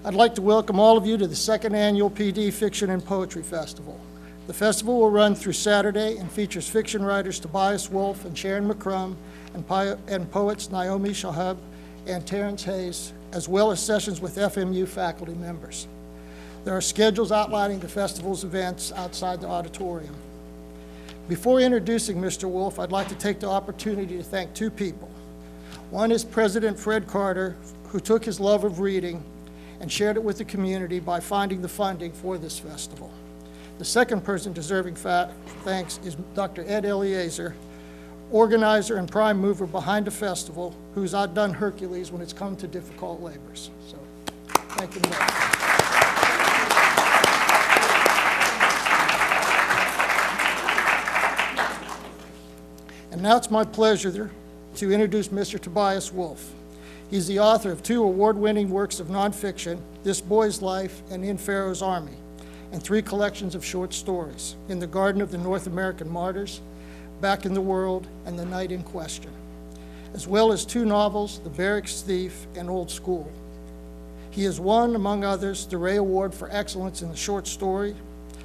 I'd like to welcome all of you to the second annual Pee Dee Fiction and Poetry Festival. The festival will run through Saturday and features fiction writers Tobias Wolff and Sharon McCrum and poets Naomi Shahab and Terrence Hayes, as well as sessions with FMU faculty members. There are schedules outlining the festival's events outside the auditorium. Before introducing Mr. Wolff, I'd like to take the opportunity to thank two people. One is President Fred Carter, who took his love of reading and shared it with the community by finding the funding for this festival. The second person deserving thanks is Dr. Ed Eliezer, organizer and prime mover behind the festival, who's outdone Hercules when it's come to difficult labors. So, thank you much. And now it's my pleasure to introduce Mr. Tobias Wolff. He's the author of two award-winning works of nonfiction, This Boy's Life and In Pharaoh's Army, and three collections of short stories, In the Garden of the North American Martyrs, Back in the World, and The Night in Question, as well as two novels, The Barracks Thief and Old School. He has won, among others, the Ray Award for Excellence in the Short Story,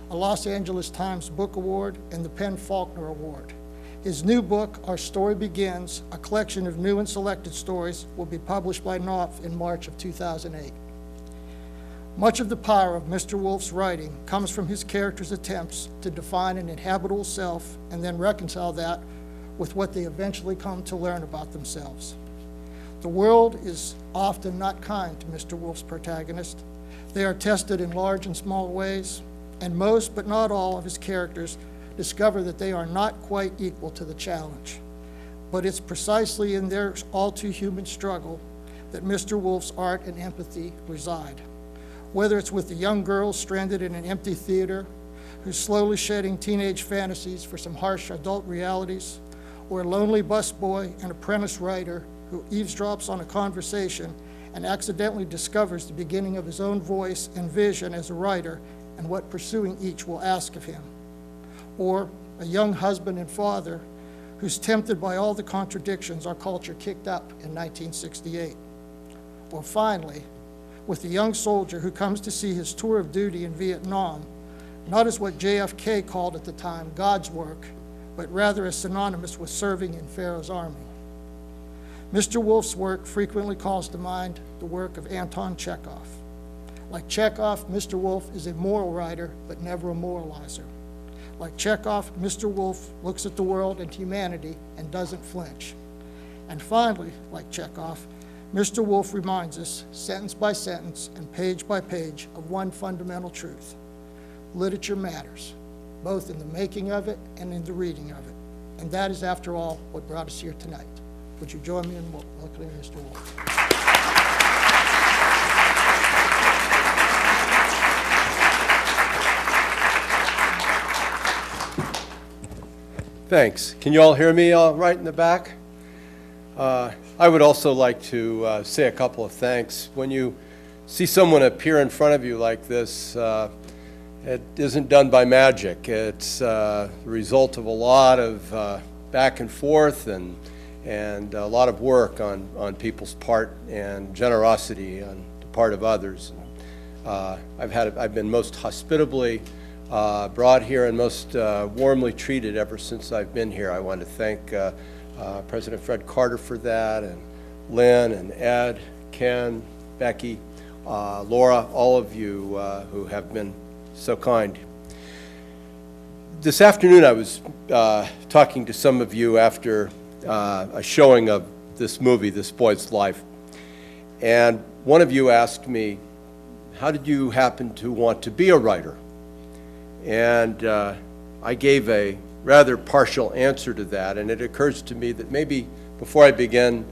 a Los Angeles Times Book Award, and the Penn Faulkner Award. His new book, Our Story Begins, a collection of new and selected stories, will be published by Knopf in March of 2008. Much of the power of Mr. Wolff's writing comes from his characters' attempts to define an inhabitable self and then reconcile that with what they eventually come to learn about themselves. The world is often not kind to Mr. Wolff's protagonist. They are tested in large and small ways, and most, but not all, of his characters discover that they are not quite equal to the challenge. But it's precisely in their all-too-human struggle that Mr. Wolff's art and empathy reside. Whether it's with the young girl stranded in an empty theater who's slowly shedding teenage fantasies for some harsh adult realities, or a lonely busboy and apprentice writer who eavesdrops on a conversation and accidentally discovers the beginning of his own voice and vision as a writer and what pursuing each will ask of him. Or a young husband and father who's tempted by all the contradictions our culture kicked up in 1968. Or finally, with a young soldier who comes to see his tour of duty in Vietnam, not as what JFK called at the time God's work, but rather as synonymous with serving in Pharaoh's army. Mr. Wolff's work frequently calls to mind the work of Anton Chekhov. Like Chekhov, Mr. Wolff is a moral writer, but never a moralizer. Like Chekhov, Mr. Wolff looks at the world and humanity and doesn't flinch. And finally, like Chekhov, Mr. Wolff reminds us, sentence by sentence and page by page, of one fundamental truth. Literature matters, both in the making of it and in the reading of it. And that is, after all, what brought us here tonight. Would you join me in welcoming Mr. Wolff? Thanks. Can you all hear me all right in the back? I would also like to say a couple of thanks. When you see someone appear in front of you like this, it isn't done by magic. It's the result of a lot of back and forth and a lot of work on people's part and generosity on the part of others. I've been most hospitably brought here and most warmly treated ever since I've been here. I want to thank President Fred Carter for that, and Lynn and Ed, Ken, Becky, Laura, all of you who have been so kind. This afternoon I was talking to some of you after a showing of this movie, This Boy's Life, and one of you asked me, how did you happen to want to be a writer? And I gave a rather partial answer to that, and it occurs to me that maybe before I begin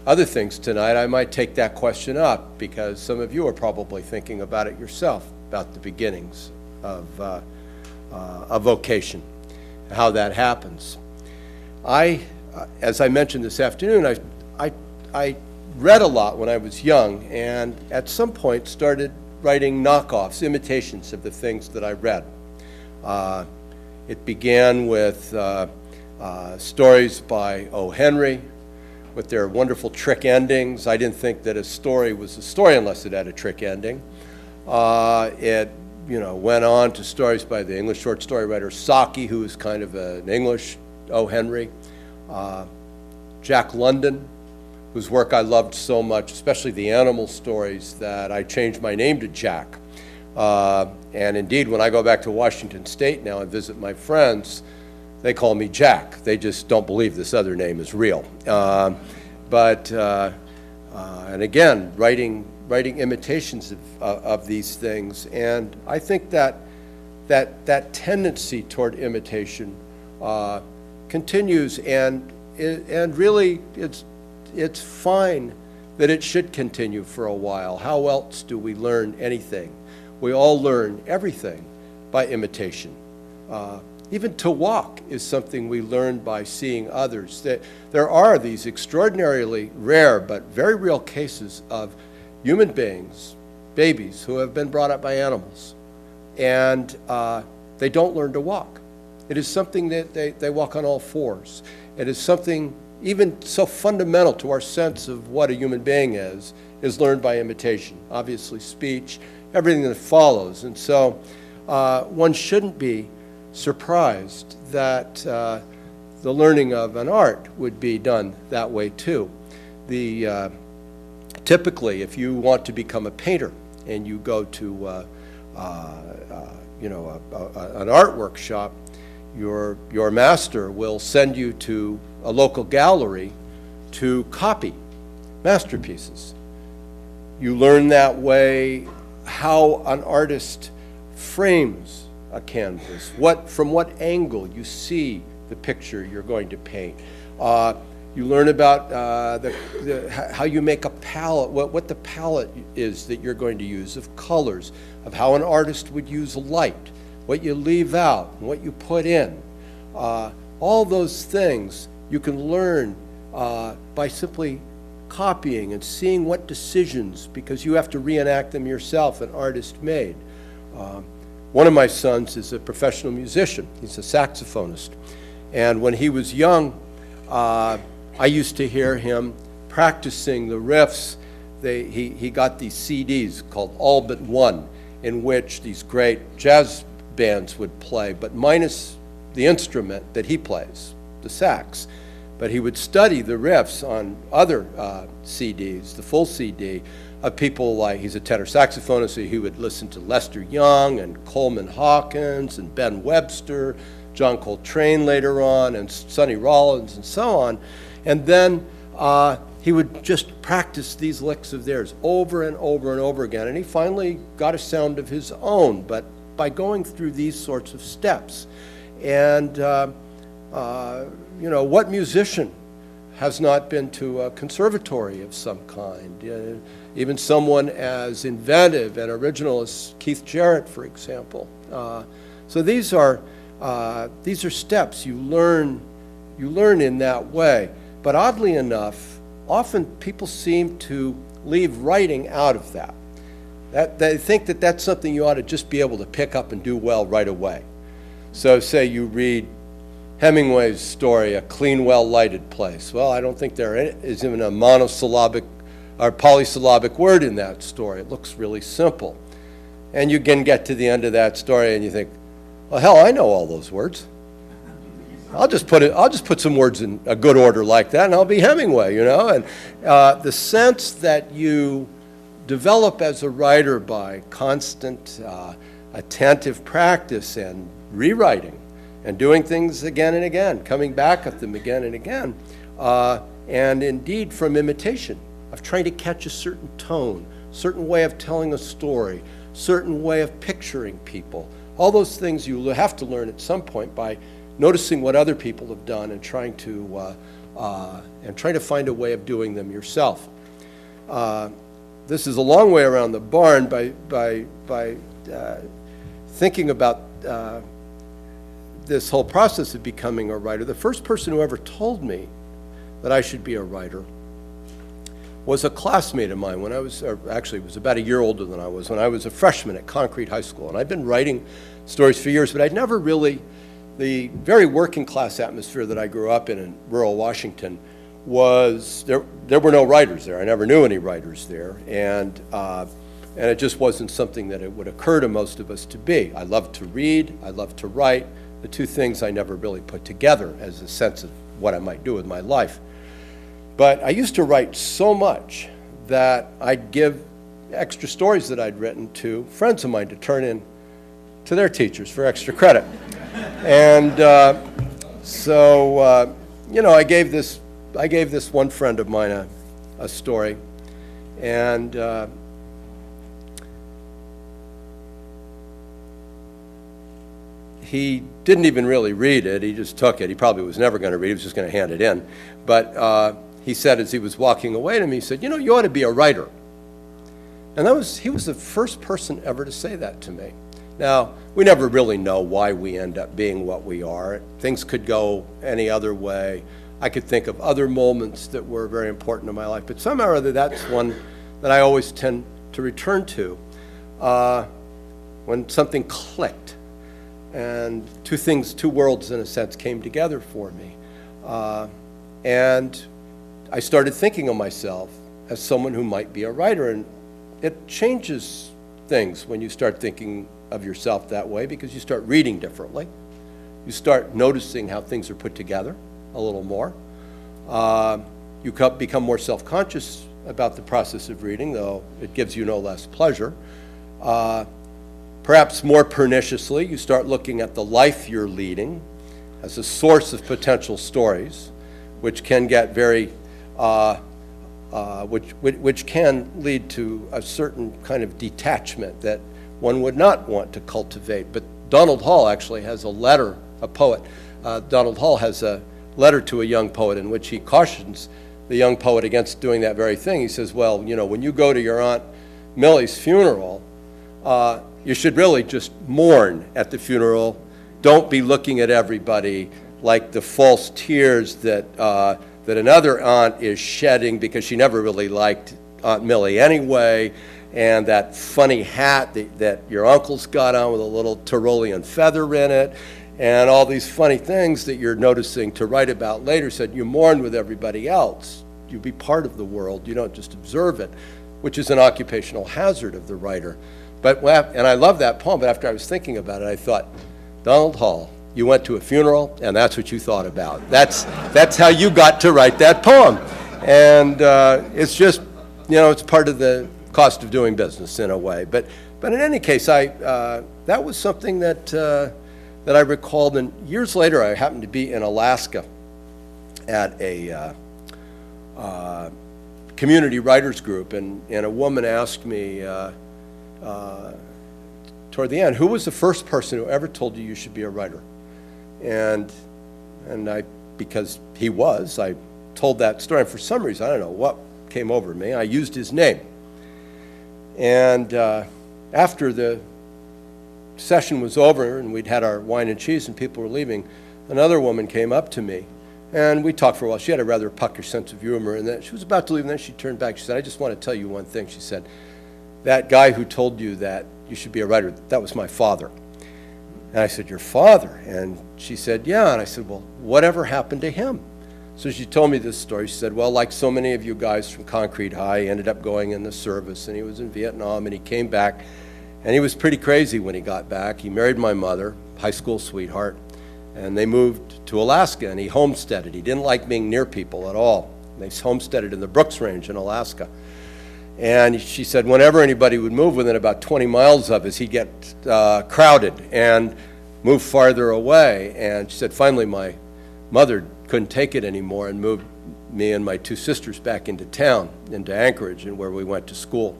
other things tonight, I might take that question up, because some of you are probably thinking about it yourself, about the beginnings of a vocation, how that happens. As I mentioned this afternoon, I read a lot when I was young, and at some point started writing knockoffs, imitations of the things that I read. It began with stories by O. Henry, with their wonderful trick endings. I didn't think that a story was a story unless it had a trick ending. It went on to stories by the English short story writer Saki, who is kind of an English O. Henry. Jack London, whose work I loved so much, especially the animal stories, that I changed my name to Jack. And indeed, when I go back to Washington State now and visit my friends, they call me Jack. They just don't believe this other name is real. And again, writing imitations of these things. And I think that tendency toward imitation continues, and really it's fine that it should continue for a while. How else do we learn anything? We all learn everything by imitation. Even to walk is something we learn by seeing others. There are these extraordinarily rare but very real cases of human beings, babies, who have been brought up by animals, and they don't learn to walk. It is something that they walk on all fours. It is something even so fundamental to our sense of what a human being is learned by imitation. Obviously speech, everything that follows. And so one shouldn't be surprised that the learning of an art would be done that way too. Typically, if you want to become a painter and you go to an art workshop, your master will send you to a local gallery to copy masterpieces. You learn that way how an artist frames a canvas, from what angle you see the picture you're going to paint. You learn about how you make a palette, what the palette is that you're going to use of colors, of how an artist would use light, what you leave out, and what you put in. All those things you can learn by simply copying and seeing what decisions, because you have to reenact them yourself, an artist made. One of my sons is a professional musician. He's a saxophonist. And when he was young, I used to hear him practicing the riffs. He got these CDs called All But One, in which these great jazz bands would play, but minus the instrument that he plays, the sax. But he would study the riffs on other CDs, the full CD, of people like, he's a tenor saxophonist, so he would listen to Lester Young and Coleman Hawkins and Ben Webster, John Coltrane later on, and Sonny Rollins and so on. And then he would just practice these licks of theirs over and over and over again. And he finally got a sound of his own, but by going through these sorts of steps. And, what musician has not been to a conservatory of some kind? Even someone as inventive and original as Keith Jarrett, for example. So these are steps you learn in that way. But oddly enough, often people seem to leave writing out of that. They think that that's something you ought to just be able to pick up and do well right away. So say you read Hemingway's story, A Clean, Well-Lighted Place. Well, I don't think there is even a monosyllabic or polysyllabic word in that story. It looks really simple. And you can get to the end of that story and you think, well, hell, I know all those words. I'll just put some words in a good order like that, and I'll be Hemingway, And the sense that you develop as a writer by constant, attentive practice and rewriting and doing things again and again, coming back at them again and again, and indeed from imitation of trying to catch a certain tone, certain way of telling a story, certain way of picturing people. All those things you have to learn at some point by noticing what other people have done and trying to find a way of doing them yourself. This is a long way around the barn by thinking about this whole process of becoming a writer. The first person who ever told me that I should be a writer was a classmate of mine when I was, actually it was about a year older than I was, when I was a freshman at Concrete High School. And I'd been writing stories for years, but I'd never really, the very working class atmosphere that I grew up in rural Washington was there were no writers there. I never knew any writers there, and it just wasn't something that it would occur to most of us to be. I love to read, I love to write, the two things I never really put together as a sense of what I might do with my life. But I used to write so much that I'd give extra stories that I'd written to friends of mine to turn in to their teachers for extra credit. And so I gave this one friend of mine a story, and he didn't even really read it. He just took it. He probably was never going to read it. He was just going to hand it in. But he said, as he was walking away to me, he said, you ought to be a writer. And he was the first person ever to say that to me. Now, we never really know why we end up being what we are. Things could go any other way. I could think of other moments that were very important in my life, but somehow or other, that's one that I always tend to return to when something clicked and two worlds, in a sense, came together for me. And I started thinking of myself as someone who might be a writer, and it changes things when you start thinking of yourself that way, because you start reading differently. You start noticing how things are put together a little more. You become more self-conscious about the process of reading, though it gives you no less pleasure. Perhaps more perniciously, you start looking at the life you're leading as a source of potential stories, which can get very which can lead to a certain kind of detachment that one would not want to cultivate. But Donald Hall actually has a poet. Donald Hall has a letter to a young poet in which he cautions the young poet against doing that very thing. He says, well, when you go to your Aunt Millie's funeral, you should really just mourn at the funeral. Don't be looking at everybody like the false tears that another aunt is shedding because she never really liked Aunt Millie anyway, and that funny hat that your uncle's got on with a little Tyrolean feather in it, and all these funny things that you're noticing to write about later. Said you mourn with everybody else. You be part of the world. You don't just observe it, which is an occupational hazard of the writer. And I love that poem, but after I was thinking about it, I thought, Donald Hall, you went to a funeral, and that's what you thought about. That's how you got to write that poem. And it's just, it's part of the cost of doing business in a way. But in any case, that was something that I recalled. And years later, I happened to be in Alaska at a community writers group, and a woman asked me toward the end, who was the first person who ever told you should be a writer? And because I told that story, and for some reason, I don't know what came over me, I used his name. And after the session was over and we'd had our wine and cheese and people were leaving, another woman came up to me and we talked for a while. She had a rather puckish sense of humor, and then she was about to leave, and then she turned back. She said, I just want to tell you one thing. She said, that guy who told you that you should be a writer, that was my father. And I said, your father? And she said, yeah. And I said, well, whatever happened to him? So she told me this story. She said, well, like so many of you guys from Concrete High, he ended up going in the service, and he was in Vietnam, and he came back, and he was pretty crazy when he got back. He married my mother, high school sweetheart, and they moved to Alaska, and he homesteaded. He didn't like being near people at all. They homesteaded in the Brooks Range in Alaska. And she said whenever anybody would move within about 20 miles of us, he'd get crowded and move farther away. And she said finally my mother couldn't take it anymore and moved me and my two sisters back into town, into Anchorage, and where we went to school.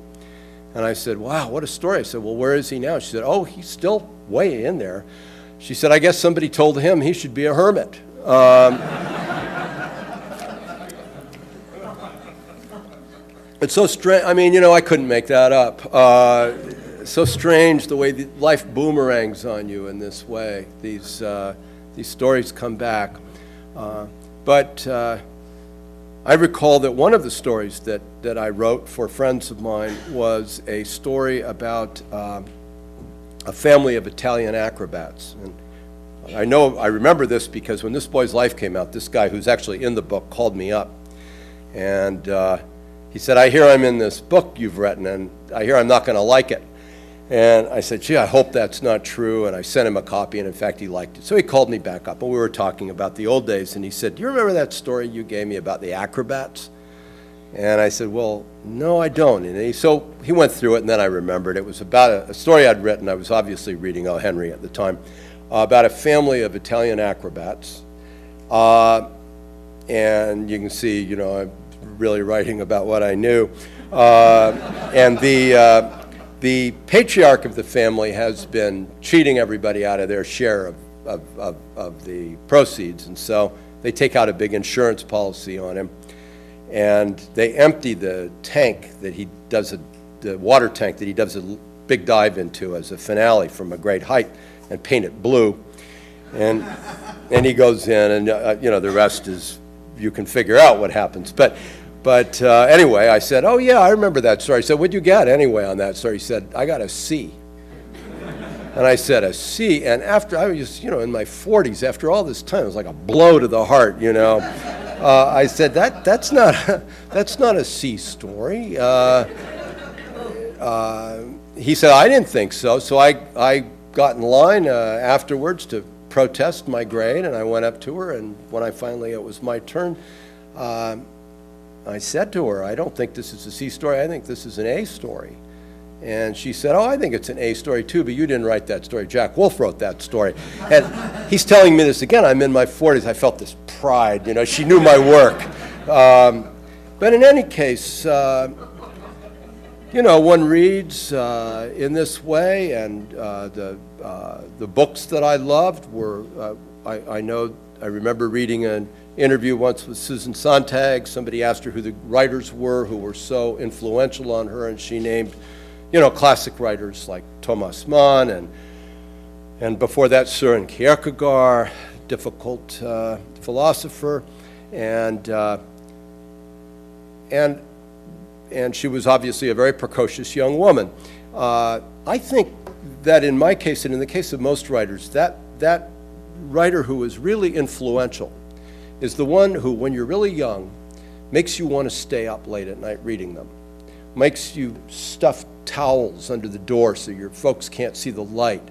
And I said, wow, what a story. I said, well, where is he now? She said, oh, he's still way in there. She said, I guess somebody told him he should be a hermit. It's so strange. I mean, I couldn't make that up. So strange the way life boomerangs on you in this way. These stories come back. But I recall that one of the stories that I wrote for friends of mine was a story about a family of Italian acrobats. And I remember this because when This Boy's Life came out, this guy who's actually in the book called me up. And he said, I hear I'm in this book you've written, and I hear I'm not going to like it. And I said, gee, I hope that's not true. And I sent him a copy, and in fact, he liked it. So he called me back up, and we were talking about the old days, and he said, do you remember that story you gave me about the acrobats? And I said, well, no, I don't. And so he went through it, and then I remembered. It was about a story I'd written. I was obviously reading O. Henry at the time, about a family of Italian acrobats. And you can see, you know, I'm really writing about what I knew. And the patriarch of the family has been cheating everybody out of their share of the proceeds, and so they take out a big insurance policy on him, and they empty the tank that he does, the water tank that he does a big dive into as a finale from a great height, and paint it blue, and he goes in, and you know, the rest is, you can figure out what happens, but anyway, I said, oh yeah, I remember that story. I said, what'd you get anyway on that story? He said, I got a C. And I said, a C? And after, I was, you know, in my 40s, after all this time, it was like a blow to the heart, you know. I said, that's not a C story. He said, I didn't think so. So I got in line afterwards to protest my grade, and I went up to her, and when it was my turn, I said to her, I don't think this is a C story, I think this is an A story. And she said, oh, I think it's an A story too, but you didn't write that story. Jack Wolff wrote that story. And he's telling me this again, I'm in my 40s, I felt this pride, you know, she knew my work. But in any case, you know, one reads in this way, and the books that I loved were, I remember reading an interview once with Susan Sontag. Somebody asked her who the writers were who were so influential on her, and she named, you know, classic writers like Thomas Mann, and before that Søren Kierkegaard, difficult philosopher, and she was obviously a very precocious young woman. I think that in my case, and in the case of most writers, that writer who is really influential is the one who, when you're really young, makes you want to stay up late at night reading them, makes you stuff towels under the door so your folks can't see the light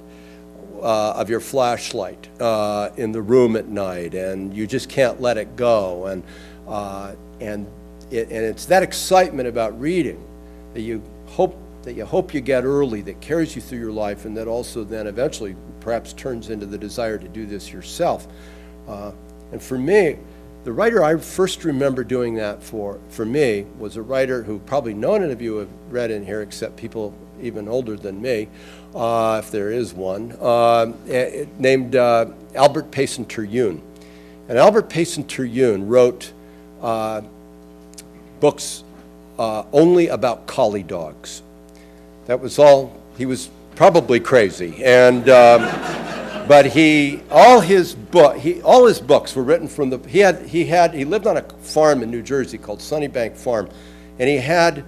of your flashlight in the room at night, and you just can't let it go, and it's that excitement about reading that you hope you get early, that carries you through your life, and that also then eventually perhaps turns into the desire to do this yourself. And for me, the writer I first remember doing that for me was a writer who probably none of you have read in here except people even older than me, if there is one, named Albert Payson Terhune. And Albert Payson Terhune wrote books only about collie dogs. That was all. He was probably crazy, and but all his books were written from the. He lived on a farm in New Jersey called Sunnybank Farm, and he had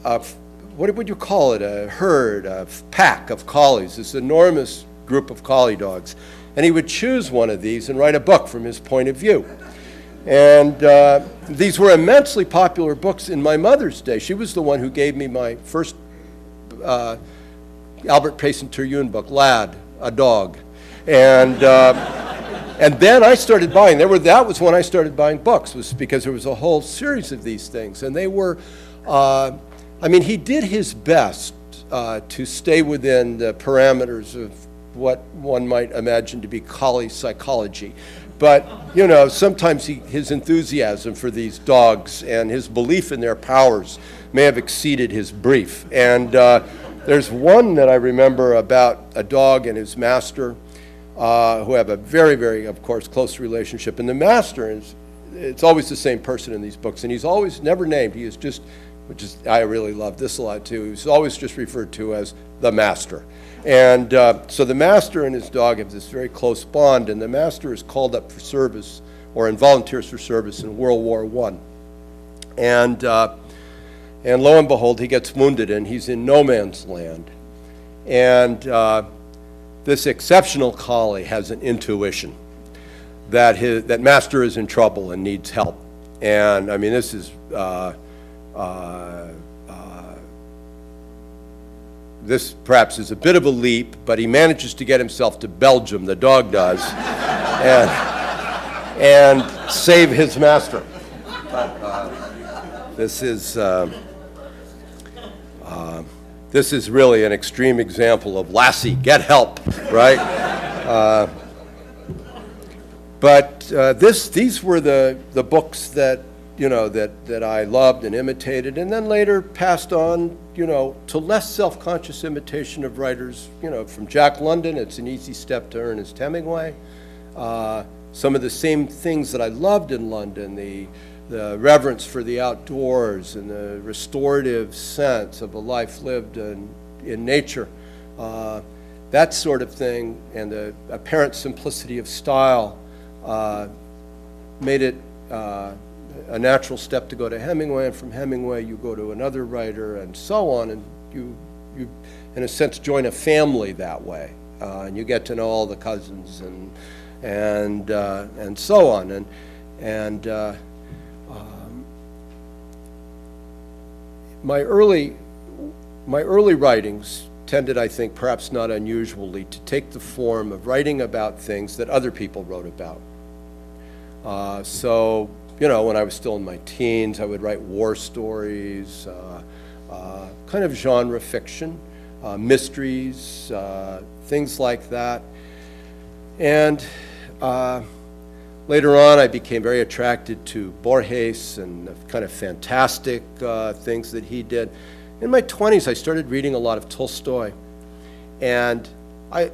what would you call it? A herd, a pack of collies. This enormous group of collie dogs, and he would choose one of these and write a book from his point of view. And these were immensely popular books in my mother's day. She was the one who gave me my first Albert Payson Terhune book, Lad, a Dog. And then I started buying. That was when I started buying books, was because there was a whole series of these things. And they were, I mean, he did his best to stay within the parameters of what one might imagine to be collie psychology. But, you know, sometimes his enthusiasm for these dogs and his belief in their powers may have exceeded his brief. And there's one that I remember about a dog and his master who have a very, very, of course, close relationship. And the master it's always the same person in these books, and he's always never named. He is just, I really love this a lot too, he's always just referred to as the master. And so the master and his dog have this very close bond, and the master is called up for service, or volunteers for service in World War I. And lo and behold, he gets wounded, and he's in no man's land. And this exceptional collie has an intuition that master is in trouble and needs help. And I mean, this is, this perhaps is a bit of a leap, but he manages to get himself to Belgium, the dog does, and save his master. This is really an extreme example of Lassie, get help, right? These were the books that, you know, that I loved and imitated, and then later passed on, you know, to less self-conscious imitation of writers. You know, from Jack London, it's an easy step to Ernest Hemingway. Some of the same things that I loved in London, the reverence for the outdoors and the restorative sense of a life lived in nature, that sort of thing, and the apparent simplicity of style made it a natural step to go to Hemingway, and from Hemingway you go to another writer, and so on, and you in a sense join a family that way, and you get to know all the cousins and so on, and my early writings tended, I think, perhaps not unusually, to take the form of writing about things that other people wrote about. So, you know, when I was still in my teens, I would write war stories, kind of genre fiction, mysteries, things like that. And later on, I became very attracted to Borges and the kind of fantastic things that he did. In my 20s, I started reading a lot of Tolstoy, and I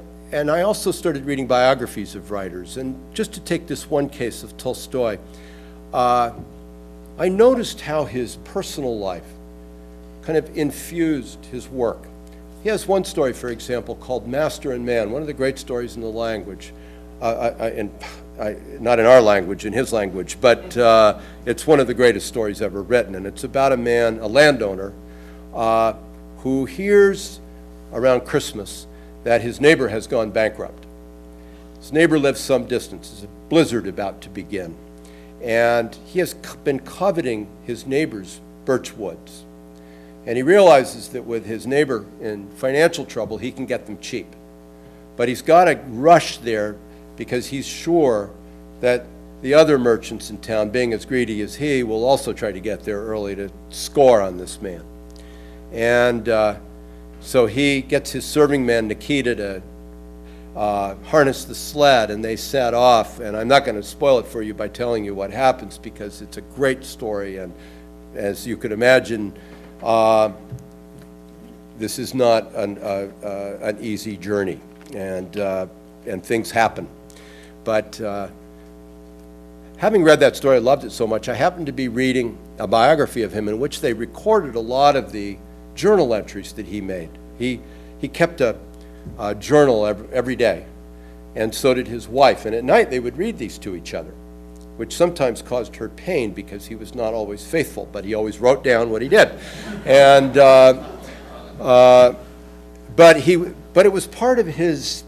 also started reading biographies of writers. And just to take this one case of Tolstoy, I noticed how his personal life kind of infused his work. He has one story, for example, called Master and Man, one of the great stories in the language, not in our language, in his language, but it's one of the greatest stories ever written. And it's about a man, a landowner, who hears around Christmas that his neighbor has gone bankrupt. His neighbor lives some distance. There's a blizzard about to begin. And he has been coveting his neighbor's birch woods. And he realizes that with his neighbor in financial trouble, he can get them cheap. But he's got to rush there because he's sure that the other merchants in town, being as greedy as he, will also try to get there early to score on this man. And so he gets his serving man, Nikita, to harness the sled, and they set off. And I'm not going to spoil it for you by telling you what happens, because it's a great story. And as you could imagine, this is not an easy journey, and things happen. But having read that story, I loved it so much, I happened to be reading a biography of him in which they recorded a lot of the journal entries that he made. He kept a journal every day, and so did his wife. And at night they would read these to each other, which sometimes caused her pain because he was not always faithful, but he always wrote down what he did. And but it was part of his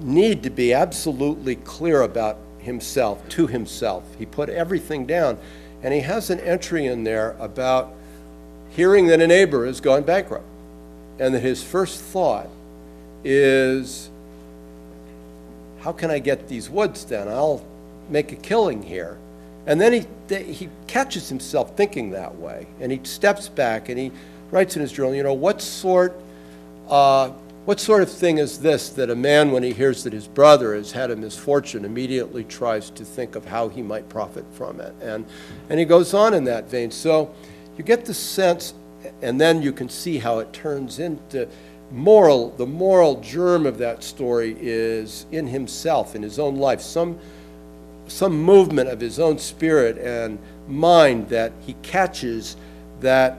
need to be absolutely clear about himself, to himself. He put everything down, and he has an entry in there about hearing that a neighbor has gone bankrupt, and that his first thought is, how can I get these woods then? I'll make a killing here. And then he catches himself thinking that way, and he steps back and he writes in his journal, you know, what sort of thing is this, that a man, when he hears that his brother has had a misfortune, immediately tries to think of how he might profit from it? And he goes on in that vein. So you get the sense, and then you can see how it turns into the moral germ of that story is in himself, in his own life, some movement of his own spirit and mind that he catches, that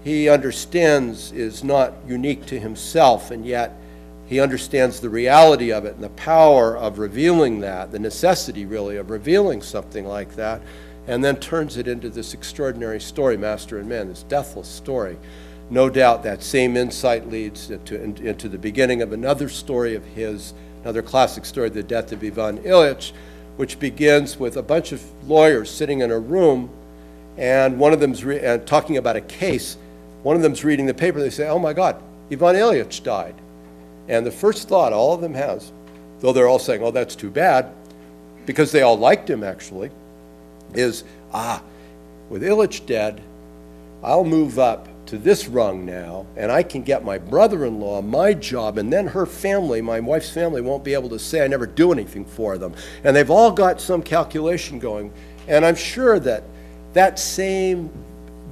he understands is not unique to himself, and yet he understands the reality of it and the power of revealing that, the necessity really of revealing something like that, and then turns it into this extraordinary story, Master and Man, this deathless story. No doubt that same insight leads into the beginning of another story of his, another classic story, The Death of Ivan Ilyich, which begins with a bunch of lawyers sitting in a room and one of them's talking about a case. One of them's reading the paper. They say, "Oh my God, Ivan Ilyich died." And the first thought all of them has, though they're all saying, "Oh, that's too bad," because they all liked him actually, is, with Ilyich dead, I'll move up to this rung now, and I can get my brother-in-law my job, and then her family, my wife's family, won't be able to say I never do anything for them. And they've all got some calculation going, and I'm sure that that same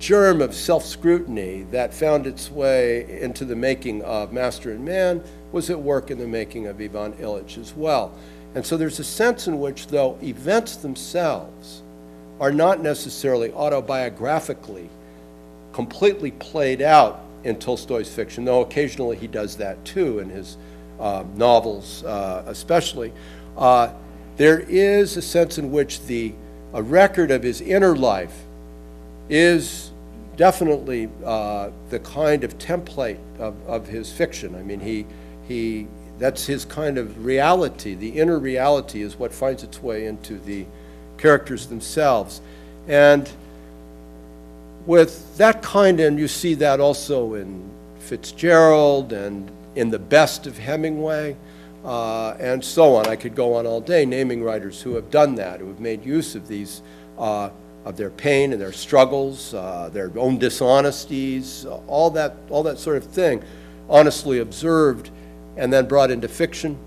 germ of self-scrutiny that found its way into the making of Master and Man was at work in the making of Ivan Ilyich as well. And so there's a sense in which, though events themselves are not necessarily autobiographically completely played out in Tolstoy's fiction, though occasionally he does that too in his novels especially, there is a sense in which a record of his inner life is definitely the kind of template of his fiction. I mean, that's his kind of reality. The inner reality is what finds its way into the characters themselves. And with that kind, and you see that also in Fitzgerald and in the best of Hemingway, and so on. I could go on all day naming writers who have done that, who have made use of these, of their pain and their struggles, their own dishonesties, all that sort of thing, honestly observed and then brought into fiction,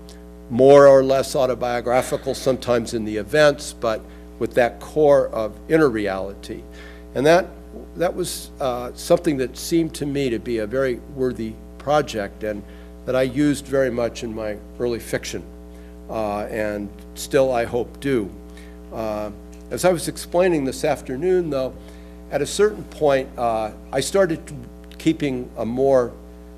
more or less autobiographical, sometimes in the events, but with that core of inner reality. And that was something that seemed to me to be a very worthy project, and that I used very much in my early fiction, and still I hope do. As I was explaining this afternoon, though, at a certain point, I started keeping a more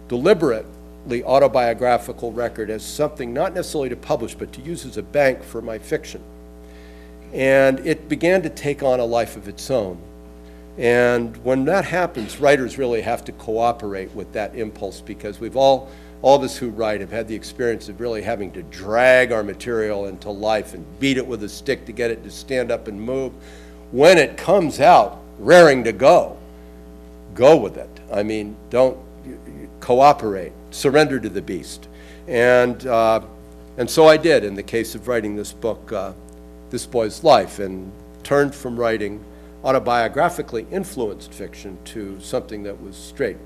deliberately autobiographical record as something not necessarily to publish, but to use as a bank for my fiction. And it began to take on a life of its own. And when that happens, writers really have to cooperate with that impulse, because we've all of us who write have had the experience of really having to drag our material into life and beat it with a stick to get it to stand up and move. When it comes out raring to go with it. I mean, don't cooperate, surrender to the beast. And so I did in the case of writing this book, This Boy's Life, and turned from writing autobiographically influenced fiction to something that was straight.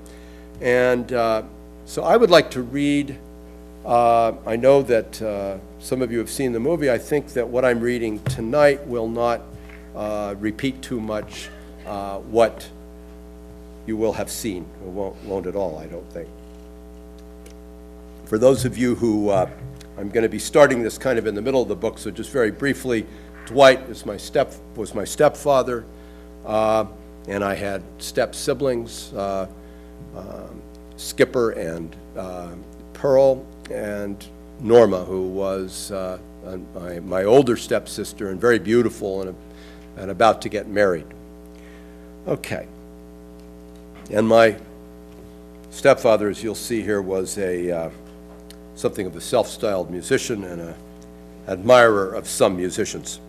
And so I would like to read, I know that some of you have seen the movie. I think that what I'm reading tonight will not repeat too much what you will have seen. It won't at all, I don't think. For those of you who, I'm going to be starting this kind of in the middle of the book, so just very briefly, Dwight was my stepfather, and I had step-siblings, Skipper and Pearl, and Norma, who was my older stepsister and very beautiful and about to get married. Okay. And my stepfather, as you'll see here, was something of a self-styled musician and an admirer of some musicians.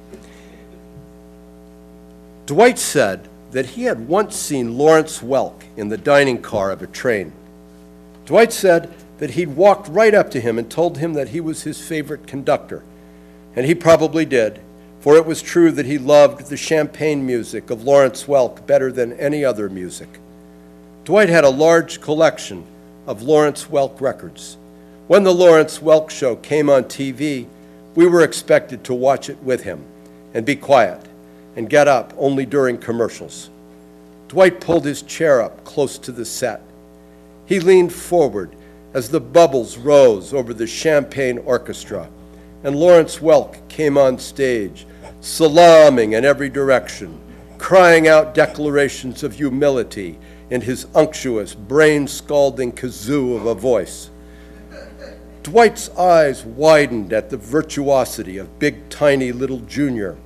Dwight said that he had once seen Lawrence Welk in the dining car of a train. Dwight said that he'd walked right up to him and told him that he was his favorite conductor. And he probably did, for it was true that he loved the champagne music of Lawrence Welk better than any other music. Dwight had a large collection of Lawrence Welk records. When the Lawrence Welk show came on TV, we were expected to watch it with him and be quiet and get up only during commercials. Dwight pulled his chair up close to the set. He leaned forward as the bubbles rose over the champagne orchestra, and Lawrence Welk came on stage, salaaming in every direction, crying out declarations of humility in his unctuous, brain-scalding kazoo of a voice. Dwight's eyes widened at the virtuosity of Big Tiny Little Junior,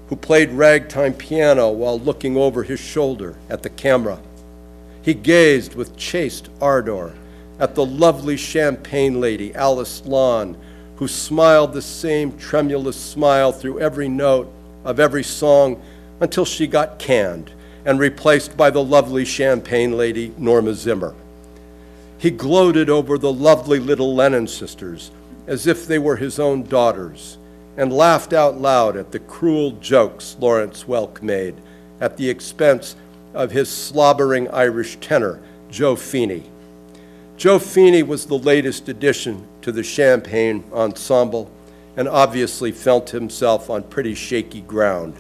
who played ragtime piano while looking over his shoulder at the camera. He gazed with chaste ardor at the lovely champagne lady, Alice Lon, who smiled the same tremulous smile through every note of every song until she got canned and replaced by the lovely Champagne lady, Norma Zimmer. He gloated over the lovely little Lennon sisters as if they were his own daughters, and laughed out loud at the cruel jokes Florence Welk made at the expense of his slobbering Irish tenor, Joe Feeney. Joe Feeney was the latest addition to the Champagne ensemble and obviously felt himself on pretty shaky ground,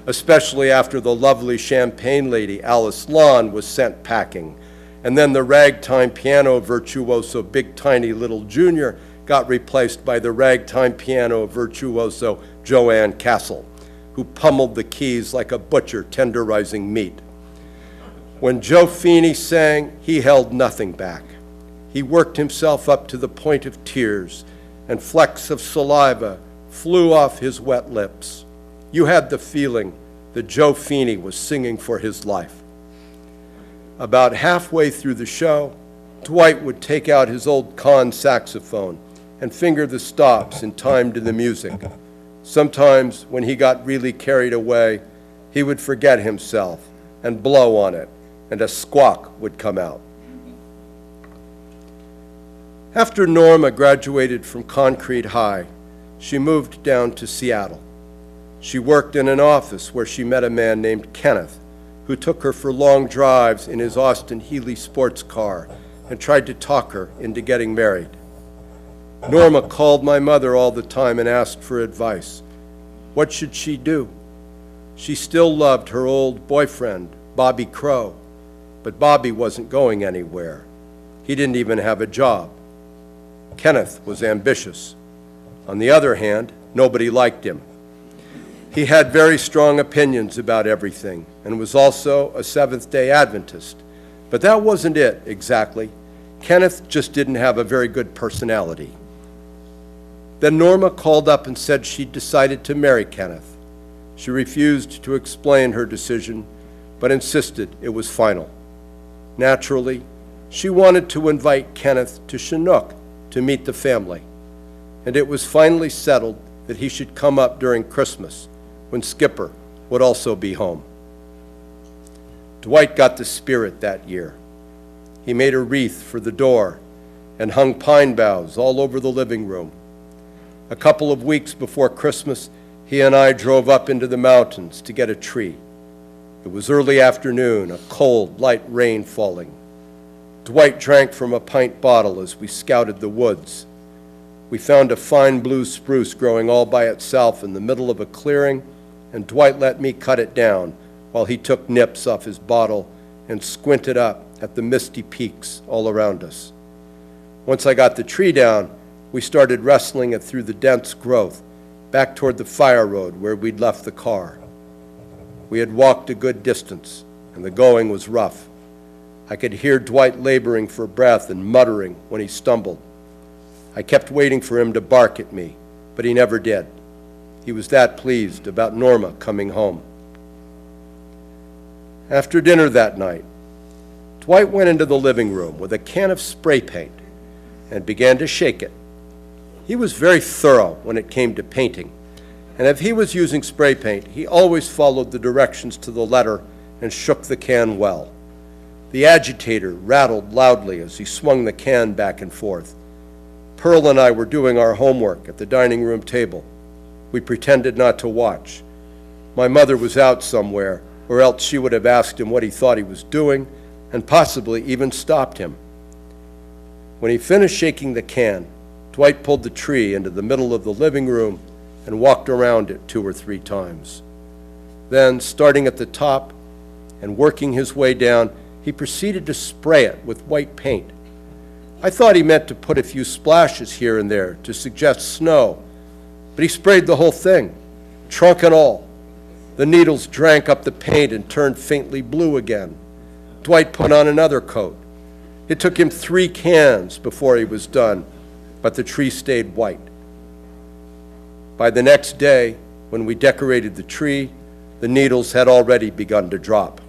especially after the lovely Champagne lady, Alice Lon, was sent packing, and then the ragtime piano virtuoso Big Tiny Little Jr. got replaced by the ragtime piano virtuoso Joanne Castle, who pummeled the keys like a butcher tenderizing meat. When Joe Feeney sang, he held nothing back. He worked himself up to the point of tears, and flecks of saliva flew off his wet lips. You had the feeling that Joe Feeney was singing for his life. About halfway through the show, Dwight would take out his old Conn saxophone and finger the stops in time to the music. Sometimes, when he got really carried away, he would forget himself and blow on it, and a squawk would come out. After Norma graduated from Concrete High, she moved down to Seattle. She worked in an office where she met a man named Kenneth, who took her for long drives in his Austin Healey sports car and tried to talk her into getting married. Norma called my mother all the time and asked for advice. What should she do? She still loved her old boyfriend, Bobby Crow, but Bobby wasn't going anywhere. He didn't even have a job. Kenneth was ambitious. On the other hand, nobody liked him. He had very strong opinions about everything and was also a Seventh-day Adventist. But that wasn't it, exactly. Kenneth just didn't have a very good personality. Then Norma called up and said she'd decided to marry Kenneth. She refused to explain her decision, but insisted it was final. Naturally, she wanted to invite Kenneth to Chinook to meet the family, and it was finally settled that he should come up during Christmas, when Skipper would also be home. Dwight got the spirit that year. He made a wreath for the door and hung pine boughs all over the living room. A couple of weeks before Christmas, he and I drove up into the mountains to get a tree. It was early afternoon, a cold, light rain falling. Dwight drank from a pint bottle as we scouted the woods. We found a fine blue spruce growing all by itself in the middle of a clearing, and Dwight let me cut it down while he took nips off his bottle and squinted up at the misty peaks all around us. Once I got the tree down, we started wrestling it through the dense growth, back toward the fire road where we'd left the car. We had walked a good distance, and the going was rough. I could hear Dwight laboring for breath and muttering when he stumbled. I kept waiting for him to bark at me, but he never did. He was that pleased about Norma coming home. After dinner that night, Dwight went into the living room with a can of spray paint and began to shake it. He was very thorough when it came to painting, and if he was using spray paint, he always followed the directions to the letter and shook the can well. The agitator rattled loudly as he swung the can back and forth. Pearl and I were doing our homework at the dining room table. We pretended not to watch. My mother was out somewhere, or else she would have asked him what he thought he was doing, and possibly even stopped him. When he finished shaking the can, Dwight pulled the tree into the middle of the living room and walked around it 2 or 3 times. Then, starting at the top and working his way down, he proceeded to spray it with white paint. I thought he meant to put a few splashes here and there to suggest snow, but he sprayed the whole thing, trunk and all. The needles drank up the paint and turned faintly blue again. Dwight put on another coat. It took him 3 cans before he was done, but the tree stayed white. By the next day, when we decorated the tree, the needles had already begun to drop.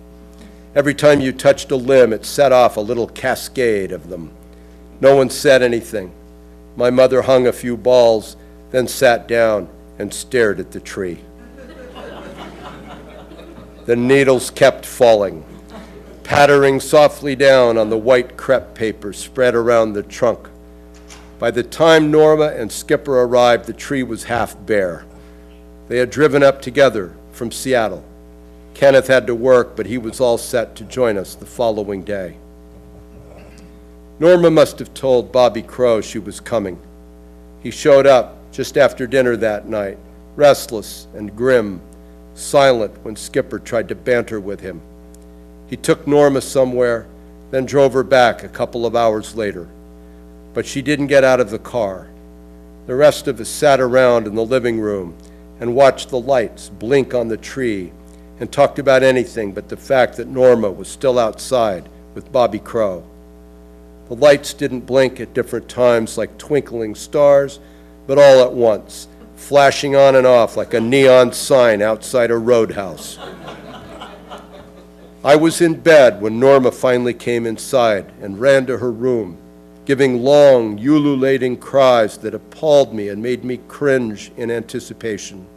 Every time you touched a limb, it set off a little cascade of them. No one said anything. My mother hung a few balls, then sat down and stared at the tree. The needles kept falling, pattering softly down on the white crepe paper spread around the trunk. By the time Norma and Skipper arrived, the tree was half bare. They had driven up together from Seattle. Kenneth had to work, but he was all set to join us the following day. Norma must have told Bobby Crow she was coming. He showed up just after dinner that night, restless and grim, silent when Skipper tried to banter with him. He took Norma somewhere, then drove her back a couple of hours later. But she didn't get out of the car. The rest of us sat around in the living room and watched the lights blink on the tree and talked about anything but the fact that Norma was still outside with Bobby Crow. The lights didn't blink at different times like twinkling stars, but all at once, flashing on and off like a neon sign outside a roadhouse. I was in bed when Norma finally came inside and ran to her room, giving long, ululating cries that appalled me and made me cringe in anticipation.